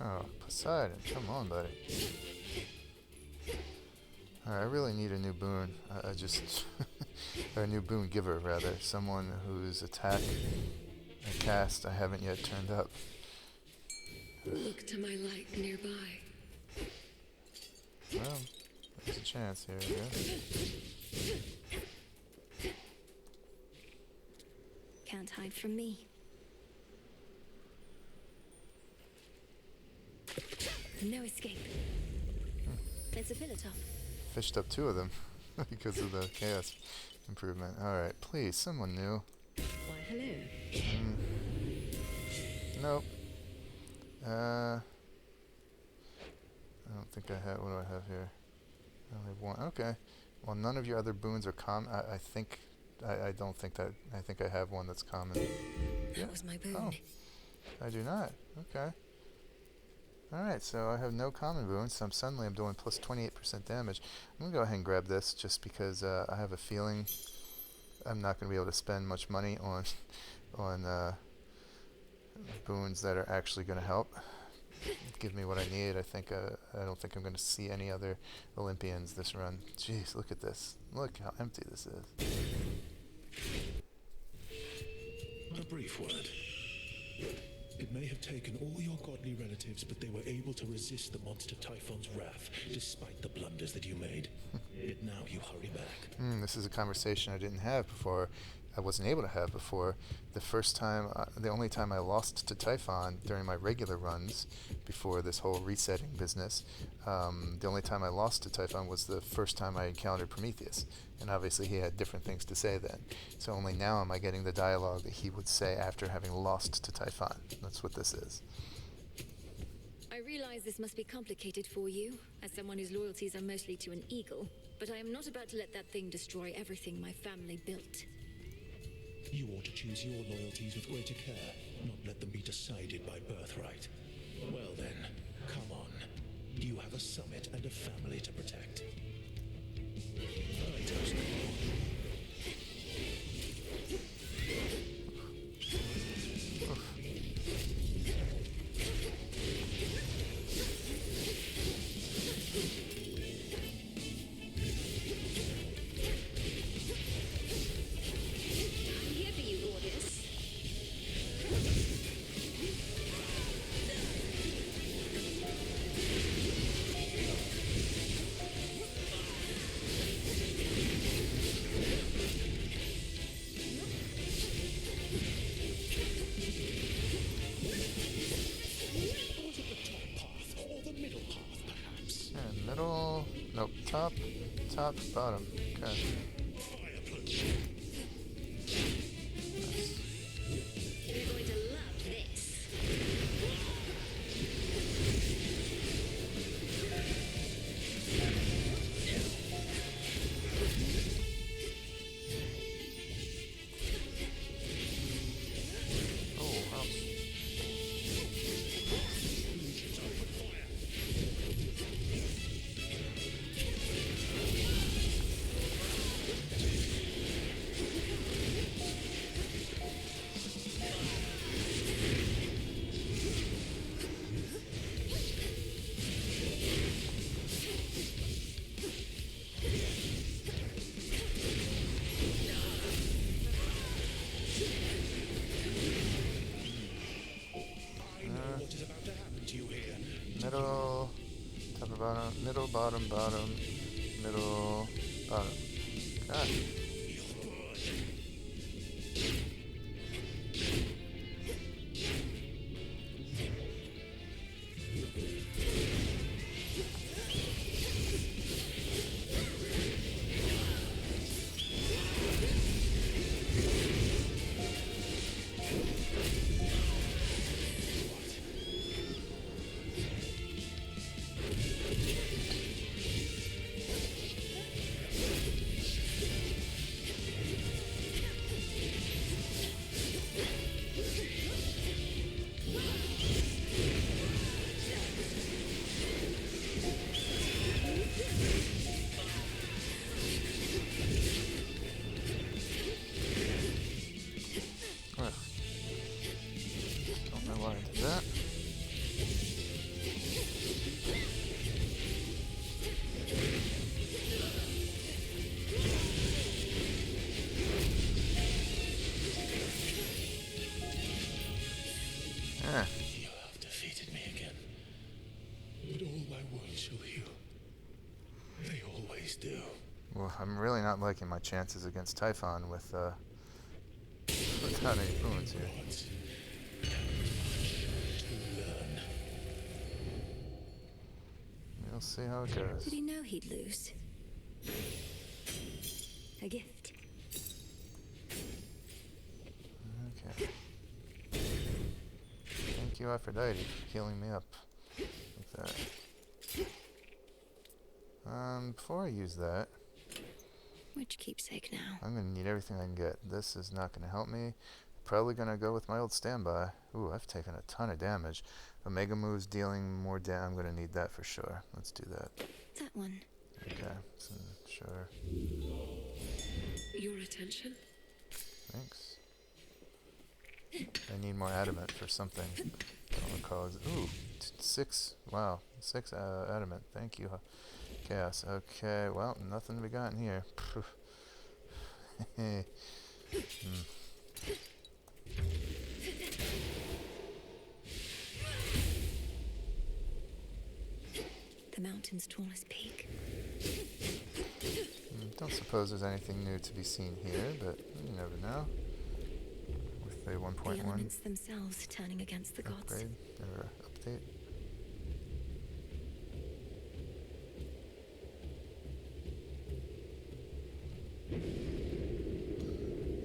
Oh, Poseidon, come on, buddy. Alright, I really need a new boon. Or a new boon giver, rather. Someone whose attack and cast I haven't yet turned up. Look to my light nearby. Well, there's a chance here, I guess. Can't hide from me. No escape. It's a pillar top. Fished up 2 of them because of the chaos improvement. Alright, please, someone new. Why, hello. Nope. I don't think I have. What do I have here? I only have one. Okay. Well, none of your other boons are common. I think. I don't think that. I think I have one that's common. That was my boon. Oh, I do not. Okay. Alright, so I have no common boons, so suddenly I'm doing plus 28% damage. I'm going to go ahead and grab this just because I have a feeling I'm not going to be able to spend much money on boons that are actually going to help give me what I need. I don't think I'm going to see any other Olympians this run. Jeez, look at this. Look how empty this is. A brief word. It may have taken all your godly relatives, but they were able to resist the monster Typhon's wrath, despite the blunders that you made. Yet now you hurry back. This is a conversation I didn't have before. I wasn't able to have before. The only time I lost to Typhon during my regular runs, before this whole resetting business, the only time I lost to Typhon was the first time I encountered Prometheus. And obviously he had different things to say then. So only now am I getting the dialogue that he would say after having lost to Typhon. That's what this is. I realize this must be complicated for you, as someone whose loyalties are mostly to an eagle, but I am not about to let that thing destroy everything my family built. You ought to choose your loyalties with greater care, not let them be decided by birthright. Well then, come on. You have a summit and a family to protect. I toast you. Top, bottom. Okay. You're going to love this. bottom, bottom, middle, bottom. God. You have defeated me again. But all my wounds shall heal. They always do. Well, I'm really not liking my chances against Typhon without any boons here. We'll see how it goes. Did he know he'd lose? A gift. Okay. Thank you, Aphrodite, for healing me up with that. Before I use that, Which keepsake now? I'm gonna need everything I can get. This is not gonna help me. Probably gonna go with my old standby. Ooh, I've taken a ton of damage. Omega moves dealing more damage. I'm gonna need that for sure. Let's do that. That one. Okay, so, sure. Your attention? Thanks. I need more adamant for something. I don't recall. Ooh, 6. Wow, 6 adamant. Thank you. Chaos. Okay, well, nothing to be gotten here. The mountain's tallest peak. Don't suppose there's anything new to be seen here, but you never know. With the 1.1 The elements themselves turning against the gods. upgrade or update.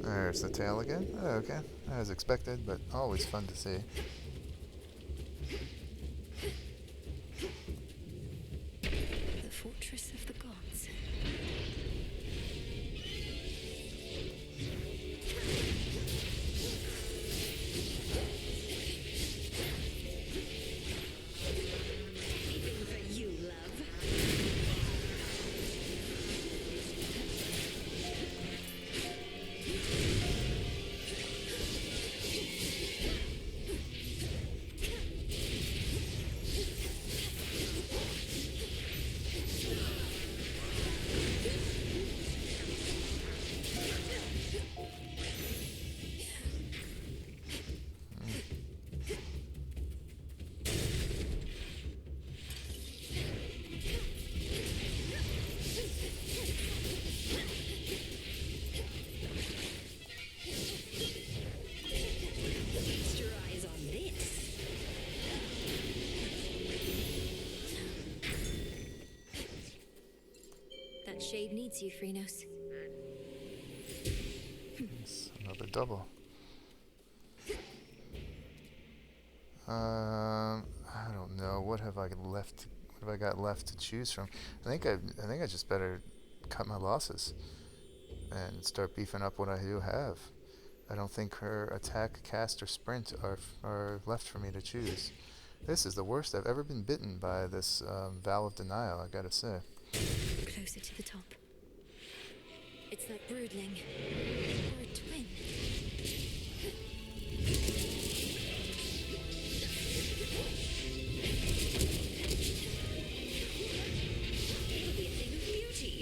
There's the tail again. Oh, okay, as expected, but always fun to see. The fortress of the gods. Anything for you, love. Feast your eyes on this. That shade needs you, Phrynos. It's another double. I don't know. What have I left? What have I got left to choose from? I think I just better cut my losses and start beefing up what I do have. I don't think her attack, cast, or sprint are left for me to choose. This is the worst I've ever been bitten by this vow of denial, I gotta say. Closer to the top. It's that broodling. Or a twin. It'll be a thing of beauty.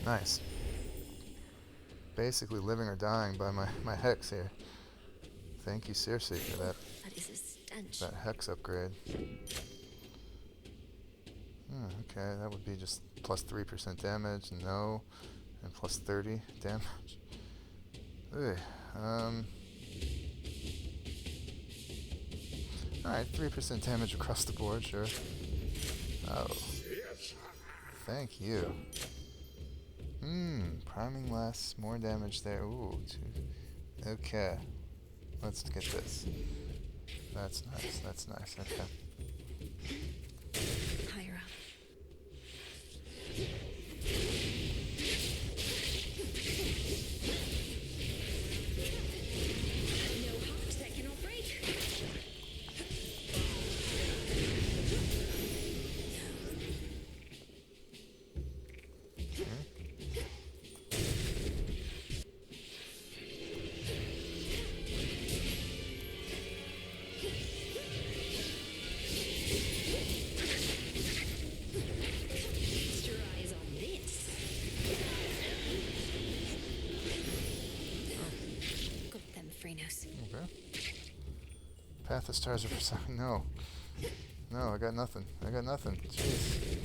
Nice. Basically living or dying by my hex here. Thank you, Circe, for that. That is a stench. That hex upgrade. Okay, that would be just plus 3% damage. No. And plus 30 damage. Ugh. Alright, 3% damage across the board, sure. Oh. Thank you. Priming less, more damage there. Ooh, okay. Let's get this. That's nice, that's nice, okay. Higher up. No heart that cannot break. Feast your eyes on this. Got them, Phrenos. Okay. Path of Stars are for some. No. No, I got nothing. I got nothing. Jeez.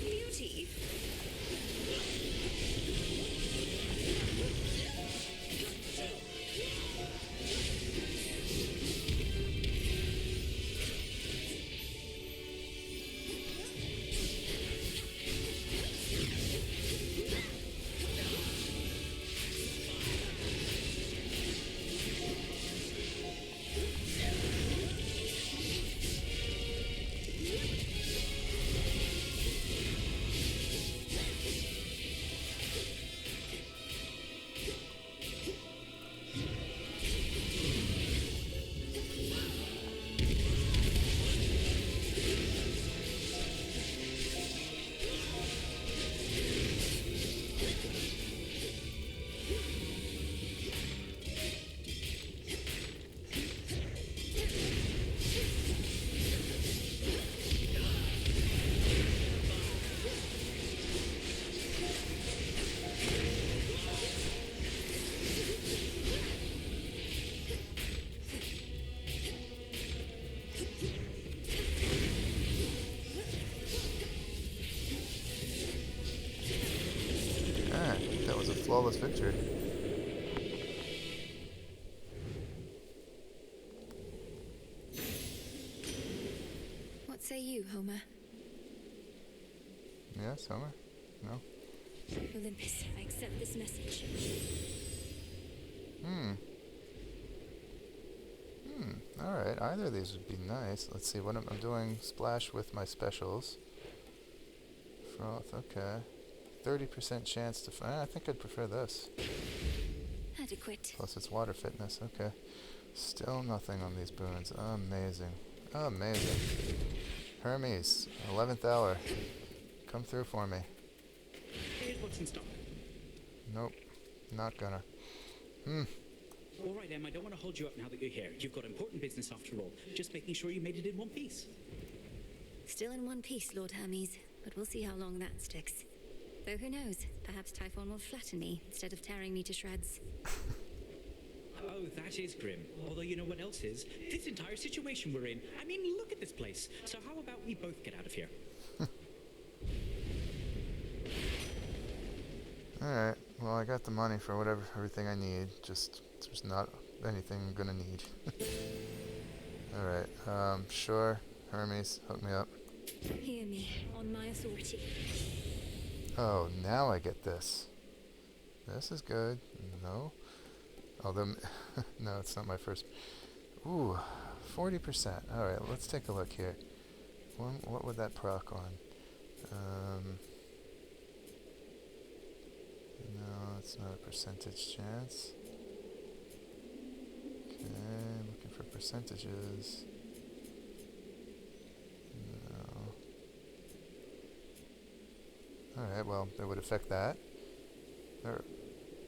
Beauty. That was a flawless victory. What say you, Homer? Yes, Homer? No? Olympus, I accept this message. Alright, either of these would be nice. Let's see, what I'm doing splash with my specials. Froth, okay. 30% chance to I think I'd prefer this. Adequate. Plus it's water fitness, okay. Still nothing on these boons. Amazing. Amazing. Hermes, 11th hour. Come through for me. Here's what's in stock. Nope, not gonna. All right, Em, I don't want to hold you up now that you're here. You've got important business after all. Just making sure you made it in one piece. Still in one piece, Lord Hermes, but we'll see how long that sticks. Though who knows, perhaps Typhon will flatten me instead of tearing me to shreds. Oh, that is grim. Although you know what else is? This entire situation we're in. I mean, look at this place. So how about we both get out of here? Alright, well I got the money for everything I need, just there's not anything I'm gonna need. Alright, sure, Hermes, hook me up. Hear me, on my authority. Oh, now I get this. This is good. No. Although, no, it's not my first. Ooh, 40%. Alright, let's take a look here. What would that proc on? No, it's not a percentage chance. Okay, looking for percentages. No. Alright, well, it would affect that.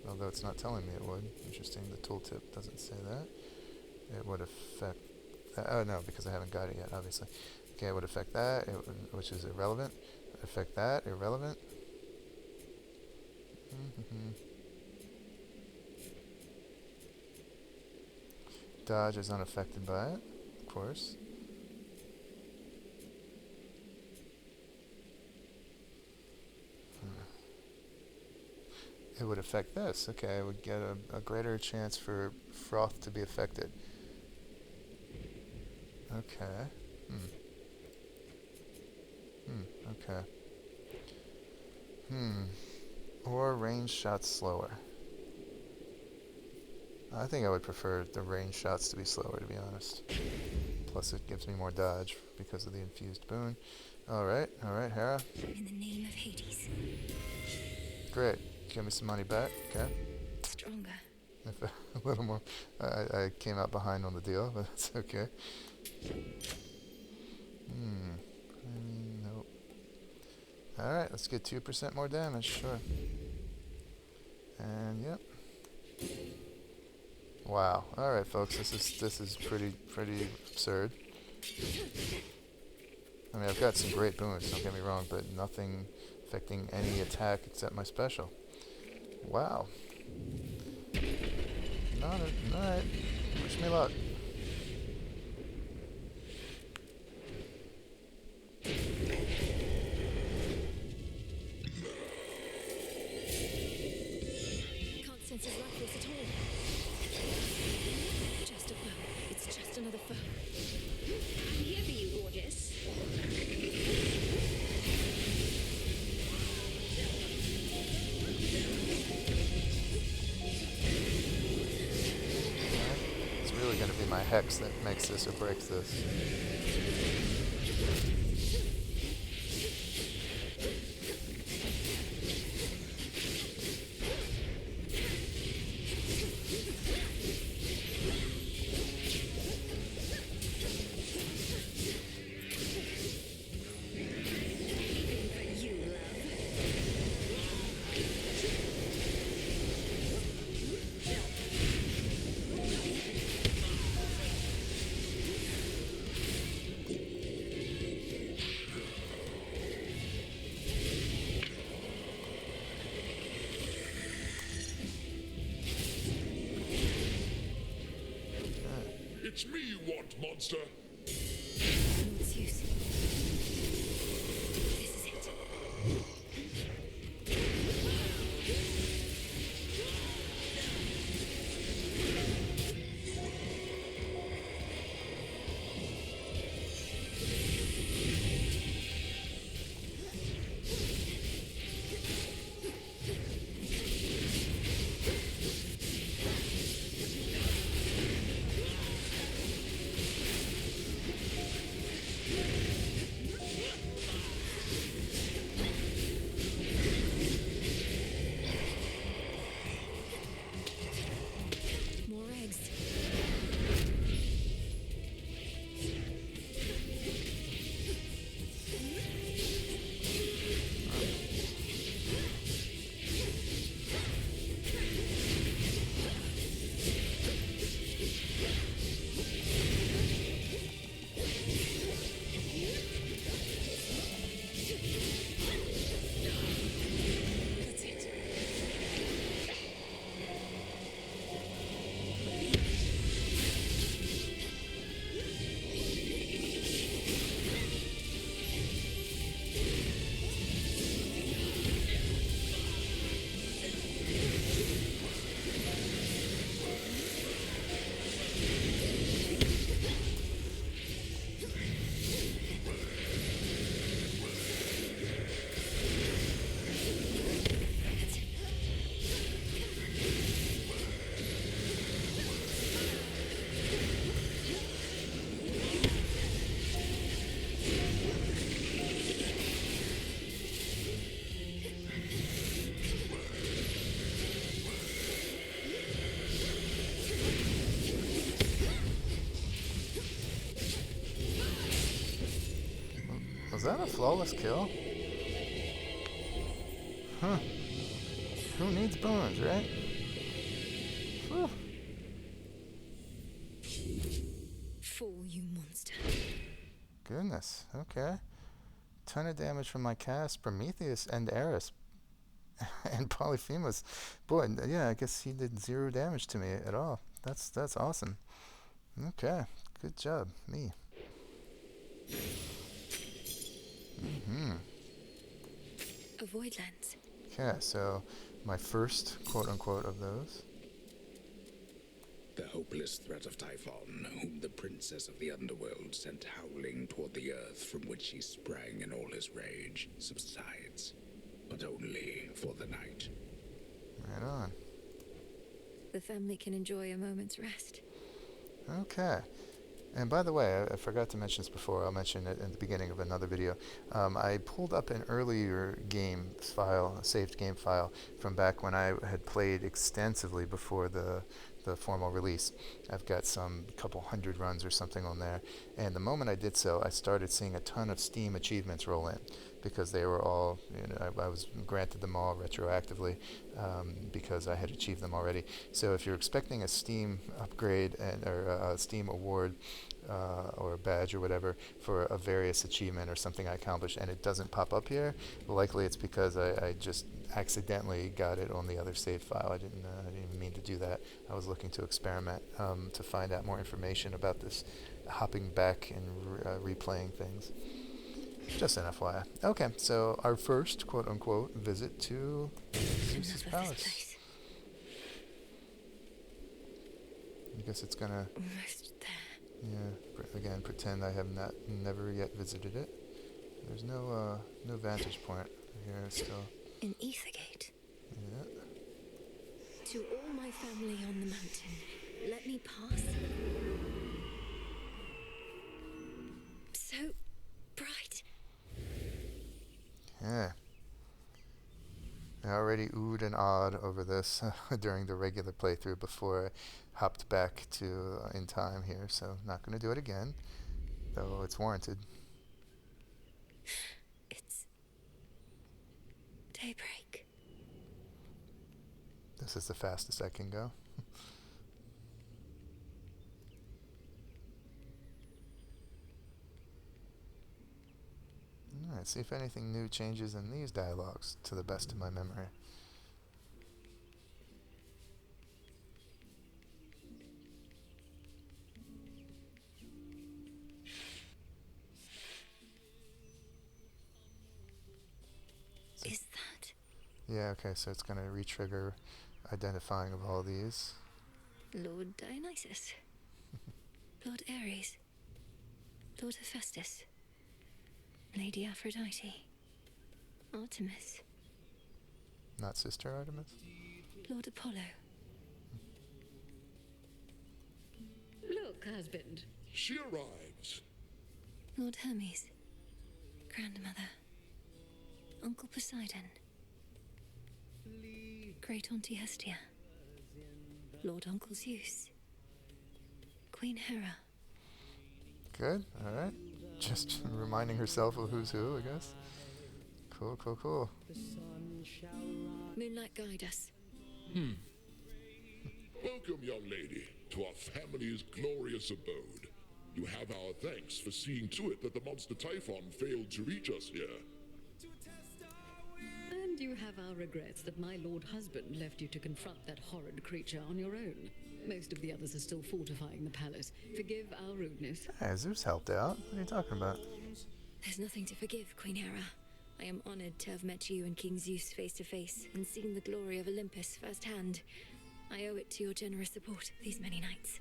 Although it's not telling me it would. Interesting, the tooltip doesn't say that. It would affect that. Oh no, because I haven't got it yet, obviously. Okay, it would affect that, which is irrelevant. Affect that, irrelevant. Dodge is unaffected by it, of course. It would affect this. Okay, I would get a greater chance for froth to be affected. Okay. Okay. Or range shots slower. I think I would prefer the range shots to be slower, to be honest. Plus it gives me more dodge because of the infused boon. Alright, Hera. In the name of Hades. Great. Give me some money back, okay? Stronger. A little more. I came out behind on the deal, but that's okay. Nope. Alright, let's get 2% more damage, sure. And yep. Wow. Alright folks, this is pretty absurd. I mean, I've got some great boons, don't get me wrong, but nothing affecting any attack except my special. Wow. Alright. Wish me luck. Can't sense his life force at all. Just a foe. It's just another foe. I'm here for you, gorgeous. It's really going to be my hex that makes this or breaks this. It's me you want, monster! Lord Zeus. This is it. More eggs. That's it. Was that a flawless kill? Huh. Who needs boons, right? Whew. Fall, you monster. Goodness, okay. Ton of damage from my cast, Prometheus and Eris. And Polyphemus. Boy, yeah, I guess he did 0 damage to me at all. That's awesome. Okay, good job, me. A void lens. Okay, so my first quote-unquote of those. The hopeless threat of Typhon, whom the princess of the underworld sent howling toward the earth from which he sprang in all his rage, subsides, but only for the night. Right on. The family can enjoy a moment's rest. Okay. And by the way, I forgot to mention this before. I'll mention it in the beginning of another video. I pulled up an earlier game file, a saved game file, from back when I had played extensively before the formal release. I've got some couple hundred runs or something on there. And the moment I did so, I started seeing a ton of Steam achievements roll in, because they were all, I was granted them all retroactively because I had achieved them already. So if you're expecting a Steam upgrade or a Steam award or a badge or whatever for a various achievement or something I accomplished and it doesn't pop up here, likely it's because I just accidentally got it on the other save file. I didn't even mean to do that. I was looking to experiment to find out more information about this hopping back and replaying things. Just an FYI. Okay, so our first quote-unquote visit to Zeus's palace. I guess it's gonna... Almost there. Yeah, again, pretend I have never yet visited it. There's no vantage point here still. An ether gate. Yeah. To all my family on the mountain, let me pass. So bright. Yeah. I already oohed and awed over this during the regular playthrough before I hopped back to in time here, so not going to do it again, though it's warranted. It's daybreak. This is the fastest I can go. Alright, see if anything new changes in these dialogues to the best of my memory. Is that? Yeah, okay, so it's going to re-trigger identifying of all these. Lord Dionysus. Lord Eris. Lord Hephaestus. Lady Aphrodite. Artemis. Not Sister Artemis? Lord Apollo. Look, husband. She arrives. Lord Hermes. Grandmother. Uncle Poseidon. Great Auntie Hestia. Lord Uncle Zeus. Queen Hera. Good, alright. Just reminding herself of who's who, I guess. Cool, cool, cool. Moonlight guide us. Welcome, young lady, to our family's glorious abode. You have our thanks for seeing to it that the monster Typhon failed to reach us here. And you have our regrets that my lord husband left you to confront that horrid creature on your own. Most of the others are still fortifying the palace. Forgive our rudeness. Yeah, Zeus helped out. What are you talking about? There's nothing to forgive, Queen Hera. I am honored to have met you and King Zeus face to face and seen the glory of Olympus firsthand. I owe it to your generous support these many nights.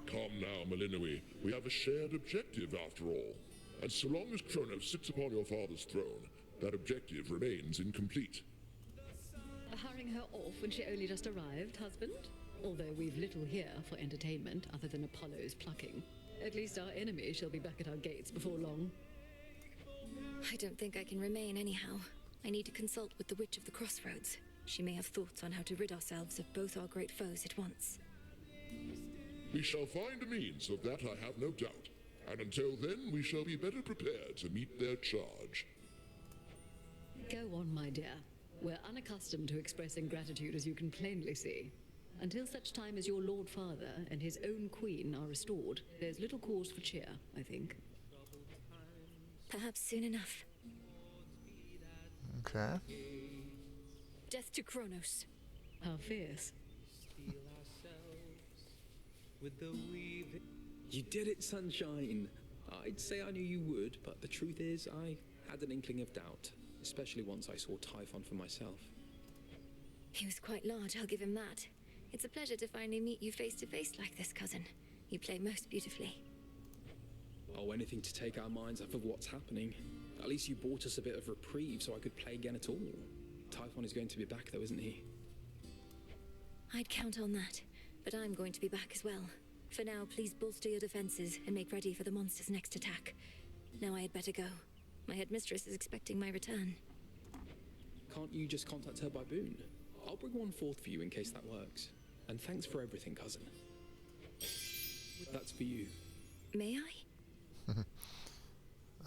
Come now, Melinoë. We have a shared objective after all. And so long as Kronos sits upon your father's throne, that objective remains incomplete. Hurrying her off when she only just arrived, husband? Although we've little here for entertainment other than Apollo's plucking. At least our enemy shall be back at our gates before long. I don't think I can remain anyhow. I need to consult with the Witch of the Crossroads. She may have thoughts on how to rid ourselves of both our great foes at once. We shall find a means of that, I have no doubt. And until then, we shall be better prepared to meet their charge. Go on, my dear. We're unaccustomed to expressing gratitude, as you can plainly see. Until such time as your Lord Father and his own queen are restored, there's little cause for cheer, I think. Perhaps soon enough. Okay. Death to Kronos. How fierce. You did it, Sunshine. I'd say I knew you would, but the truth is, I had an inkling of doubt, especially once I saw Typhon for myself. He was quite large, I'll give him that. It's a pleasure to finally meet you face to face like this, cousin. You play most beautifully. Oh, anything to take our minds off of what's happening. At least you bought us a bit of reprieve so I could play again at all. Typhon is going to be back though, isn't he? I'd count on that, but I'm going to be back as well. For now, please bolster your defenses and make ready for the monster's next attack. Now I had better go. My headmistress is expecting my return. Can't you just contact her by boon? I'll bring one forth for you in case that works. And thanks for everything, cousin. That's for you. May I?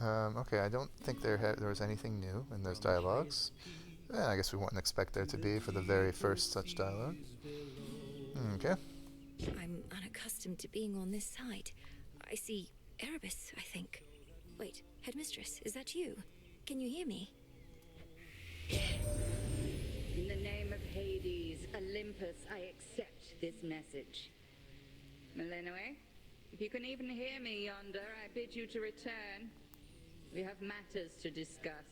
Okay, I don't think there was anything new in those dialogues. I guess we wouldn't expect there to be for the very first such dialogue. Okay. I'm unaccustomed to being on this side. I see Eris, I think. Wait, headmistress, is that you? Can you hear me? In the name of Hades, Olympus, I accept this message. Melinoë, if you can even hear me yonder, I bid you to return. We have matters to discuss.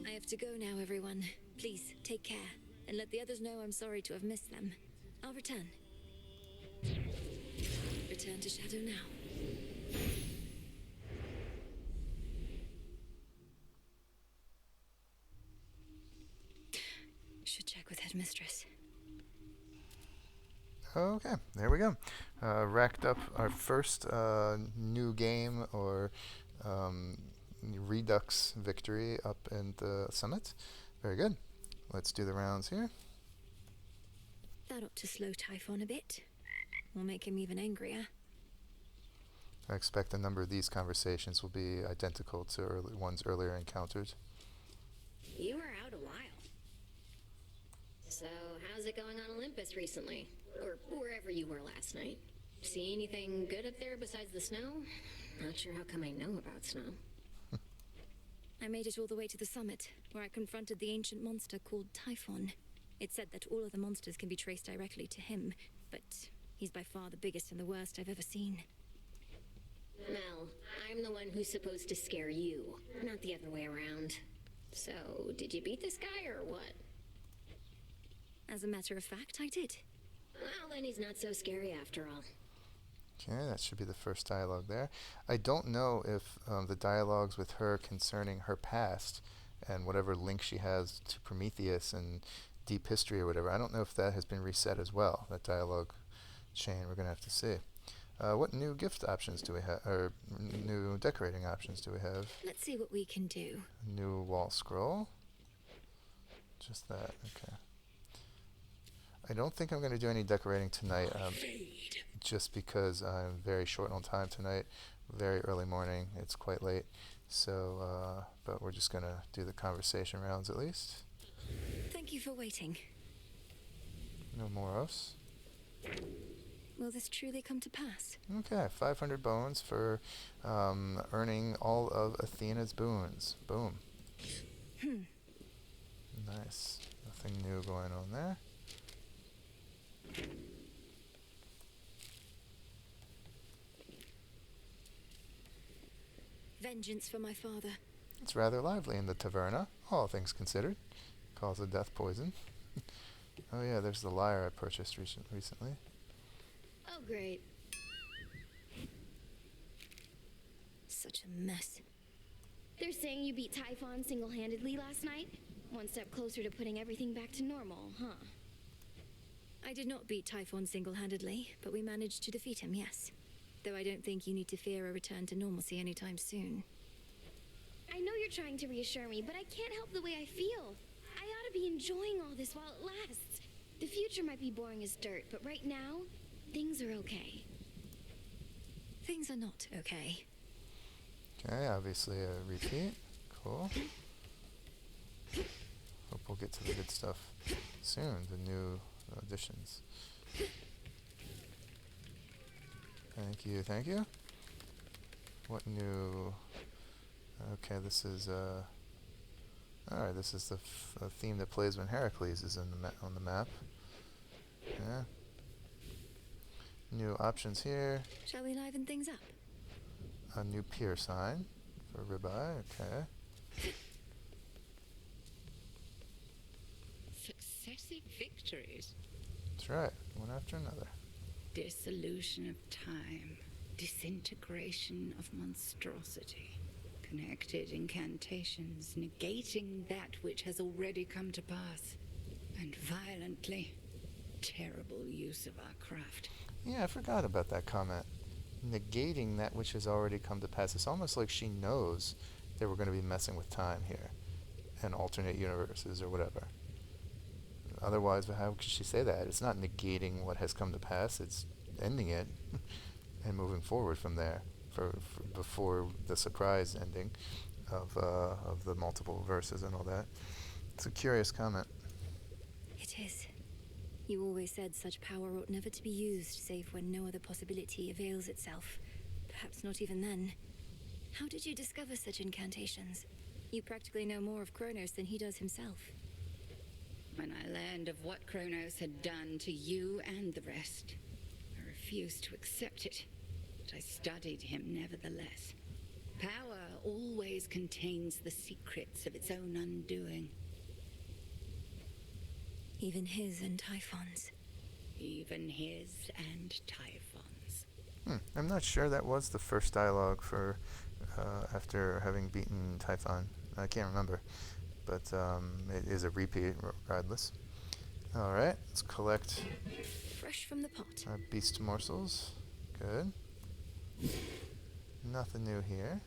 I have to go now, everyone. Please, take care, and let the others know I'm sorry to have missed them. I'll return. Return to Shadow now. Should check with headmistress. Okay, there we go. Racked up our first new game or Redux victory up in the summit. Very good. Let's do the rounds here. That ought to slow Typhon a bit. Will make him even angrier. I expect a number of these conversations will be identical to ones earlier encountered. You were out a while. So, how's it going on Olympus recently? Or wherever you were last night? See anything good up there besides the snow? Not sure how come I know about snow. I made it all the way to the summit, where I confronted the ancient monster called Typhon. It said that all of the monsters can be traced directly to him, but he's by far the biggest and the worst I've ever seen. Mel, I'm the one who's supposed to scare you, not the other way around. So, did you beat this guy or what? As a matter of fact, I did. Well, then he's not so scary after all. Okay, that should be the first dialogue there. I don't know if the dialogues with her concerning her past and whatever link she has to Prometheus and deep history or whatever, I don't know if that has been reset as well, that dialogue chain. We're going to have to see. What new gift options do we have, or new decorating options do we have? Let's see what we can do. New wall scroll. Just that, okay. I don't think I'm going to do any decorating tonight, just because I'm very short on time tonight, very early morning, it's quite late, so, but we're just going to do the conversation rounds at least. Thank you for waiting. No more us. Will this truly come to pass? Okay, 500 bones for earning all of Athena's boons. Boom. Nice. Nothing new going on there. Vengeance for my father. It's rather lively in the taverna, all things considered. Cause of death poison. Oh yeah, there's the lyre I purchased recently. Oh, great. Such a mess. They're saying you beat Typhon single-handedly last night? One step closer to putting everything back to normal, huh? I did not beat Typhon single-handedly, but we managed to defeat him, yes. Though I don't think you need to fear a return to normalcy anytime soon. I know you're trying to reassure me, but I can't help the way I feel. I ought to be enjoying all this while it lasts. The future might be boring as dirt, but right now, things are okay. Things are not okay. Okay, obviously a repeat. Cool. Hope we'll get to the good stuff soon, the new additions. Thank you, thank you. What new... Okay, this is, alright, this is the theme that plays when Heracles is in the on the map. Yeah. New options here. Shall we liven things up? A new pier sign for ribeye, okay. Successive victories. That's right, one after another. Dissolution of time. Disintegration of monstrosity. Connected incantations, negating that which has already come to pass. And violently, terrible use of our craft. Yeah, I forgot about that comment. Negating that which has already come to pass. It's almost like she knows that we're going to be messing with time here. And alternate universes or whatever. Otherwise, how could she say that? It's not negating what has come to pass. It's ending it and moving forward from there. For before the surprise ending of the multiple verses and all that. It's a curious comment. It is. You always said such power ought never to be used, save when no other possibility avails itself. Perhaps not even then. How did you discover such incantations? You practically know more of Kronos than he does himself. When I learned of what Kronos had done to you and the rest, I refused to accept it. But I studied him nevertheless. Power always contains the secrets of its own undoing. Even his and Typhon's. Even his and Typhon's. I'm not sure that was the first dialogue for after having beaten Typhon. I can't remember. But it is a repeat regardless. Alright, let's collect fresh from the pot. Beast morsels. Good. Nothing new here.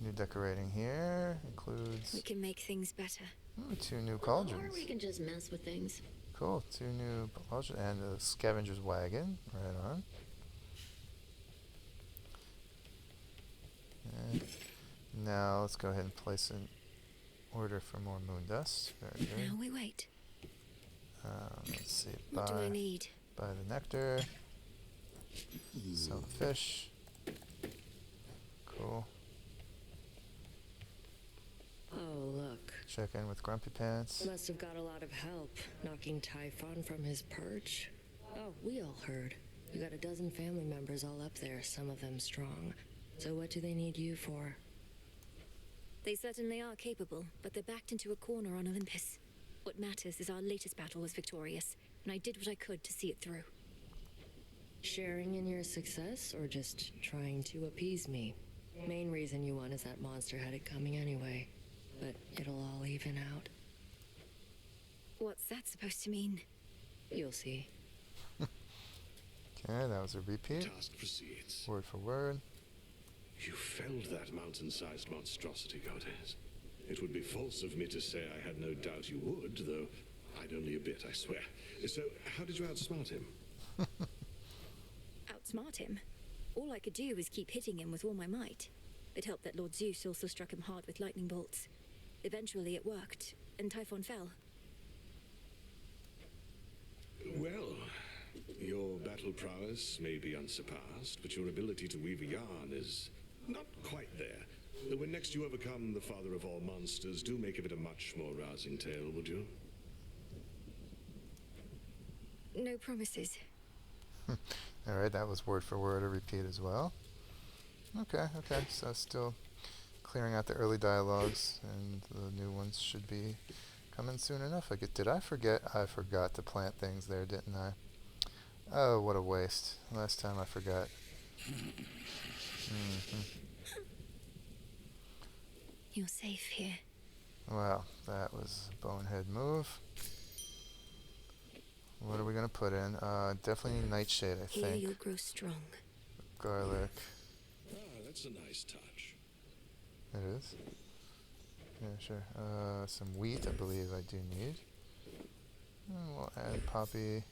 New decorating here includes... We can make things better. Ooh, 2 new cauldrons. Or we can just mess with things. Cool, 2 new cauldrons and a scavenger's wagon. Right on. And now let's go ahead and place an order for more moon dust. Very good. Now we wait. Let's see. What do I need? Buy the nectar. Sell the fish. Cool. Oh, look. Check in with Grumpy Pants. Must have got a lot of help, knocking Typhon from his perch. Oh, we all heard. You got a dozen family members all up there, some of them strong. So what do they need you for? They certainly are capable, but they're backed into a corner on Olympus. What matters is our latest battle was victorious, and I did what I could to see it through. Sharing in your success, or just trying to appease me? Main reason you won is that monster had it coming anyway. But it'll all even out. What's that supposed to mean? You'll see. Okay, that was a repeat. Task proceeds. Word for word. You felled that mountain-sized monstrosity, goddess. It would be false of me to say I had no doubt you would, though I'd only a bit, I swear. So, how did you outsmart him? Outsmart him? All I could do was keep hitting him with all my might. It helped that Lord Zeus also struck him hard with lightning bolts. Eventually it worked, and Typhon fell. Well, your battle prowess may be unsurpassed, but your ability to weave a yarn is not quite there. When next you overcome the father of all monsters, do make of it a much more rousing tale, would you? No promises. Alright, that was word for word a repeat as well. Okay, so still clearing out the early dialogues, and the new ones should be coming soon enough. Did I forget? I forgot to plant things there, didn't I? Oh, what a waste. Last time I forgot. You're safe here. Well, that was a bonehead move. What are we going to put in? Definitely nightshade, I think. Here you'll grow strong. Garlic. Ah, that's a nice touch. It is? Yeah, sure. Some wheat, I believe I do need. And we'll add poppy.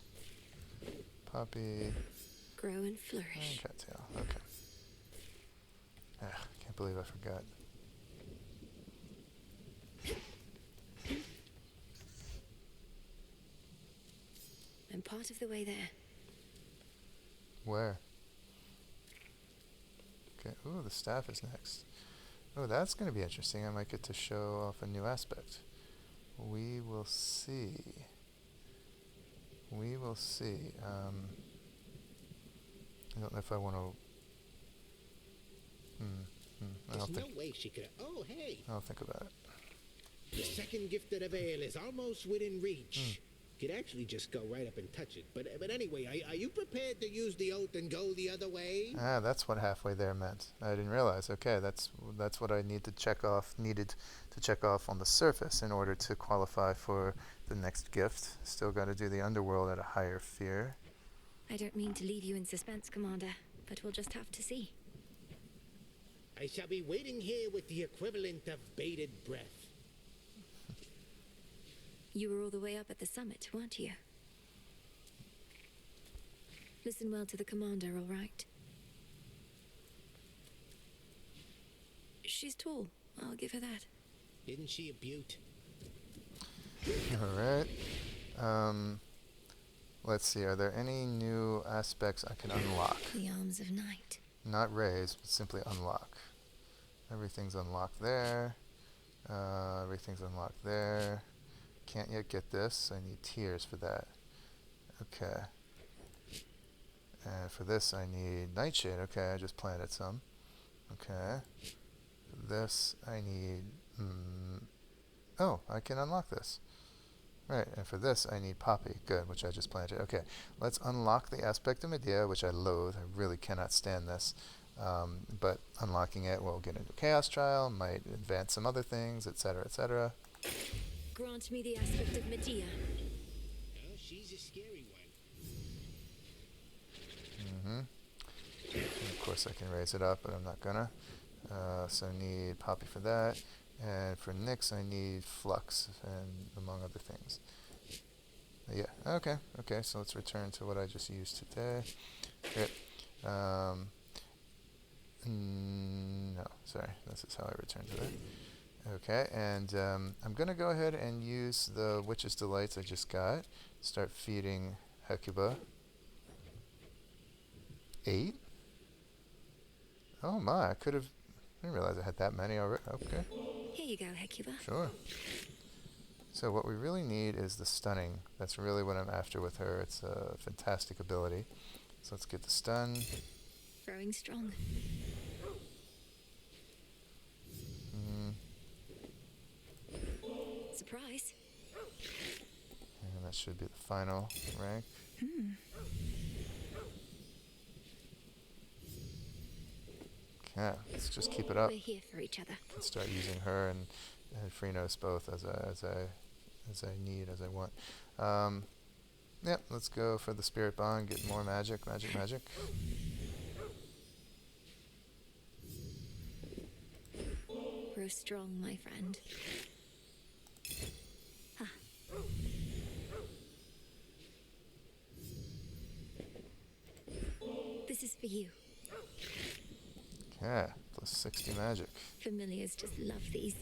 Grow and flourish. And cattail. Okay. Can't believe I forgot. I'm part of the way there. Where? Okay. Ooh, the staff is next. Oh, that's going to be interesting. I might get to show off a new aspect. We will see. We will see. I don't know if I want to... There's no way she could... Oh, hey! I'll think about it. The second gift of the veil is almost within reach. Could actually just go right up and touch it. But anyway, are you prepared to use the oath and go the other way? Ah, that's what halfway there meant. I didn't realize. Okay, that's what I needed to check off on the surface in order to qualify for the next gift. Still got to do the underworld at a higher fear. I don't mean to leave you in suspense, Commander, but we'll just have to see. I shall be waiting here with the equivalent of bated breath. You were all the way up at the summit, weren't you? Listen well to the Commander, all right? She's tall. I'll give her that. Isn't she a beaut? Alright. Let's see. Are there any new aspects I can unlock? The Arms of Night. Not raise, but simply unlock. Everything's unlocked there. Everything's unlocked there. Can't yet get this. I need tears for that. Okay. And for this I need Nightshade. Okay, I just planted some. Okay. For this I need... oh, I can unlock this. Right, and for this I need Poppy. Good, which I just planted. Okay, let's unlock the aspect of Medea, which I loathe. I really cannot stand this. But unlocking it will get into Chaos Trial, might advance some other things, etc., etc. Grant me the aspect of Medea. Oh, she's a scary one. And of course I can raise it up, but I'm not gonna. So I need Poppy for that. And for Nyx I need Flux, and among other things. Yeah, okay, so let's return to what I just used today. Okay. No, sorry, this is how I return to that. Okay, and I'm going to go ahead and use the Witch's Delights I just got. Start feeding Hecuba. 8? Oh my, I didn't realize I had that many already. Okay. Here you go, Hecuba. Sure. So what we really need is the stunning. That's really what I'm after with her. It's a fantastic ability. So let's get the stun. Growing strong. Surprise. And that should be the final rank. Okay, let's just keep it up. We're here for each other. Let's start using her and Phrynos both as I need, as I want. Yep, let's go for the Spirit Bond, get more magic. Grow strong, my friend. This is for you. Okay, plus 60 magic. Familiars just love these.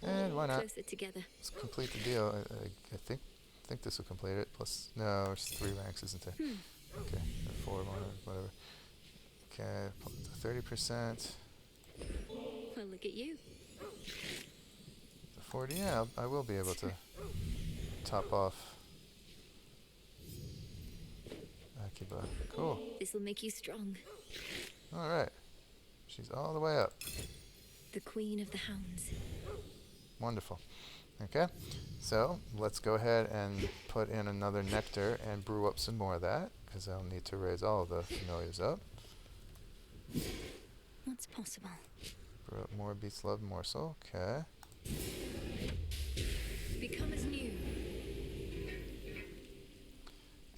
And why not? Closer together. Let's complete the deal. I think this will complete it. Plus, no, there's 3 ranks, isn't there? Okay, 4 more, whatever. Okay, 30%. Well, look at you. The 40, yeah, I will be able to top off Akiba. Cool. This will make you strong. Alright. She's all the way up. The Queen of the Hounds. Wonderful. Okay, so let's go ahead and put in another nectar and brew up some more of that, because I'll need to raise all of the familiars up. What's possible? Brew up more Beast Love Morsel. Okay. Become as new.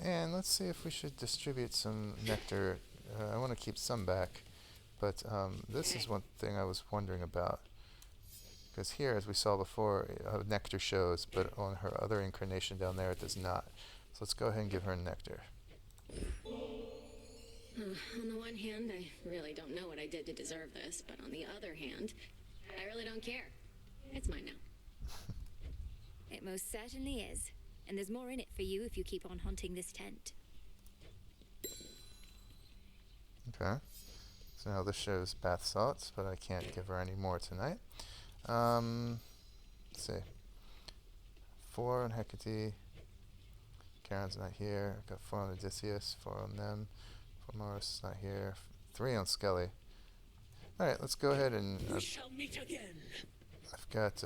And let's see if we should distribute some nectar. I want to keep some back, but this is one thing I was wondering about. Because here, as we saw before, nectar shows, but on her other incarnation down there, it does not. So let's go ahead and give her nectar. On the one hand, I really don't know what I did to deserve this, but on the other hand, I really don't care. It's mine now. It most certainly is. And there's more in it for you if you keep on haunting this tent. Okay. So now this shows bath salts, but I can't give her any more tonight. Let's see. 4 on Hecate. Karen's not here. I've got 4 on Odysseus, 4 on them. 4 Morris is not here. 3 on Skelly. Alright, let's go ahead and... We shall meet again. I've got,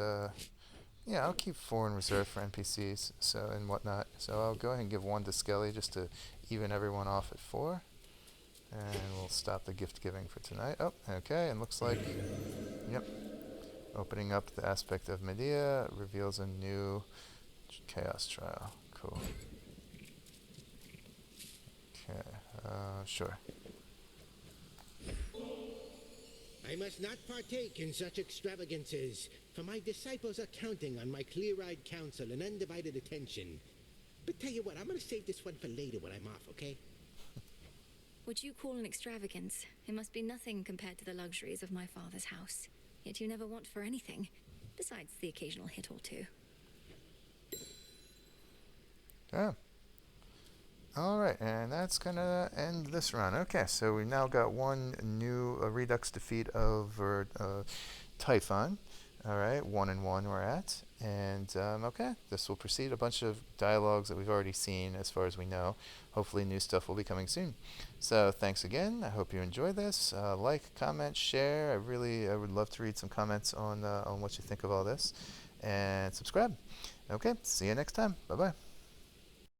yeah, I'll keep 4 in reserve for NPCs so and whatnot. So I'll go ahead and give 1 to Skelly just to even everyone off at 4. And we'll stop the gift giving for tonight. Oh, okay, and looks like, yep, opening up the aspect of Medea reveals a new chaos trial. Cool. Okay, sure. I must not partake in such extravagances, for my disciples are counting on my clear-eyed counsel and undivided attention. But tell you what, I'm gonna save this one for later when I'm off, okay? What you call an extravagance, it must be nothing compared to the luxuries of my father's house. Yet you never want for anything, besides the occasional hit or two. Yeah. Alright, and that's gonna end this run. Okay, so we now got 1 new Redux defeat over Typhon. Alright, 1-1 we're at. And, okay, this will proceed. A bunch of dialogues that we've already seen as far as we know. Hopefully new stuff will be coming soon. So thanks again. I hope you enjoy this. Like, comment, share. I would love to read some comments on what you think of all this. And subscribe. Okay, see you next time. Bye-bye.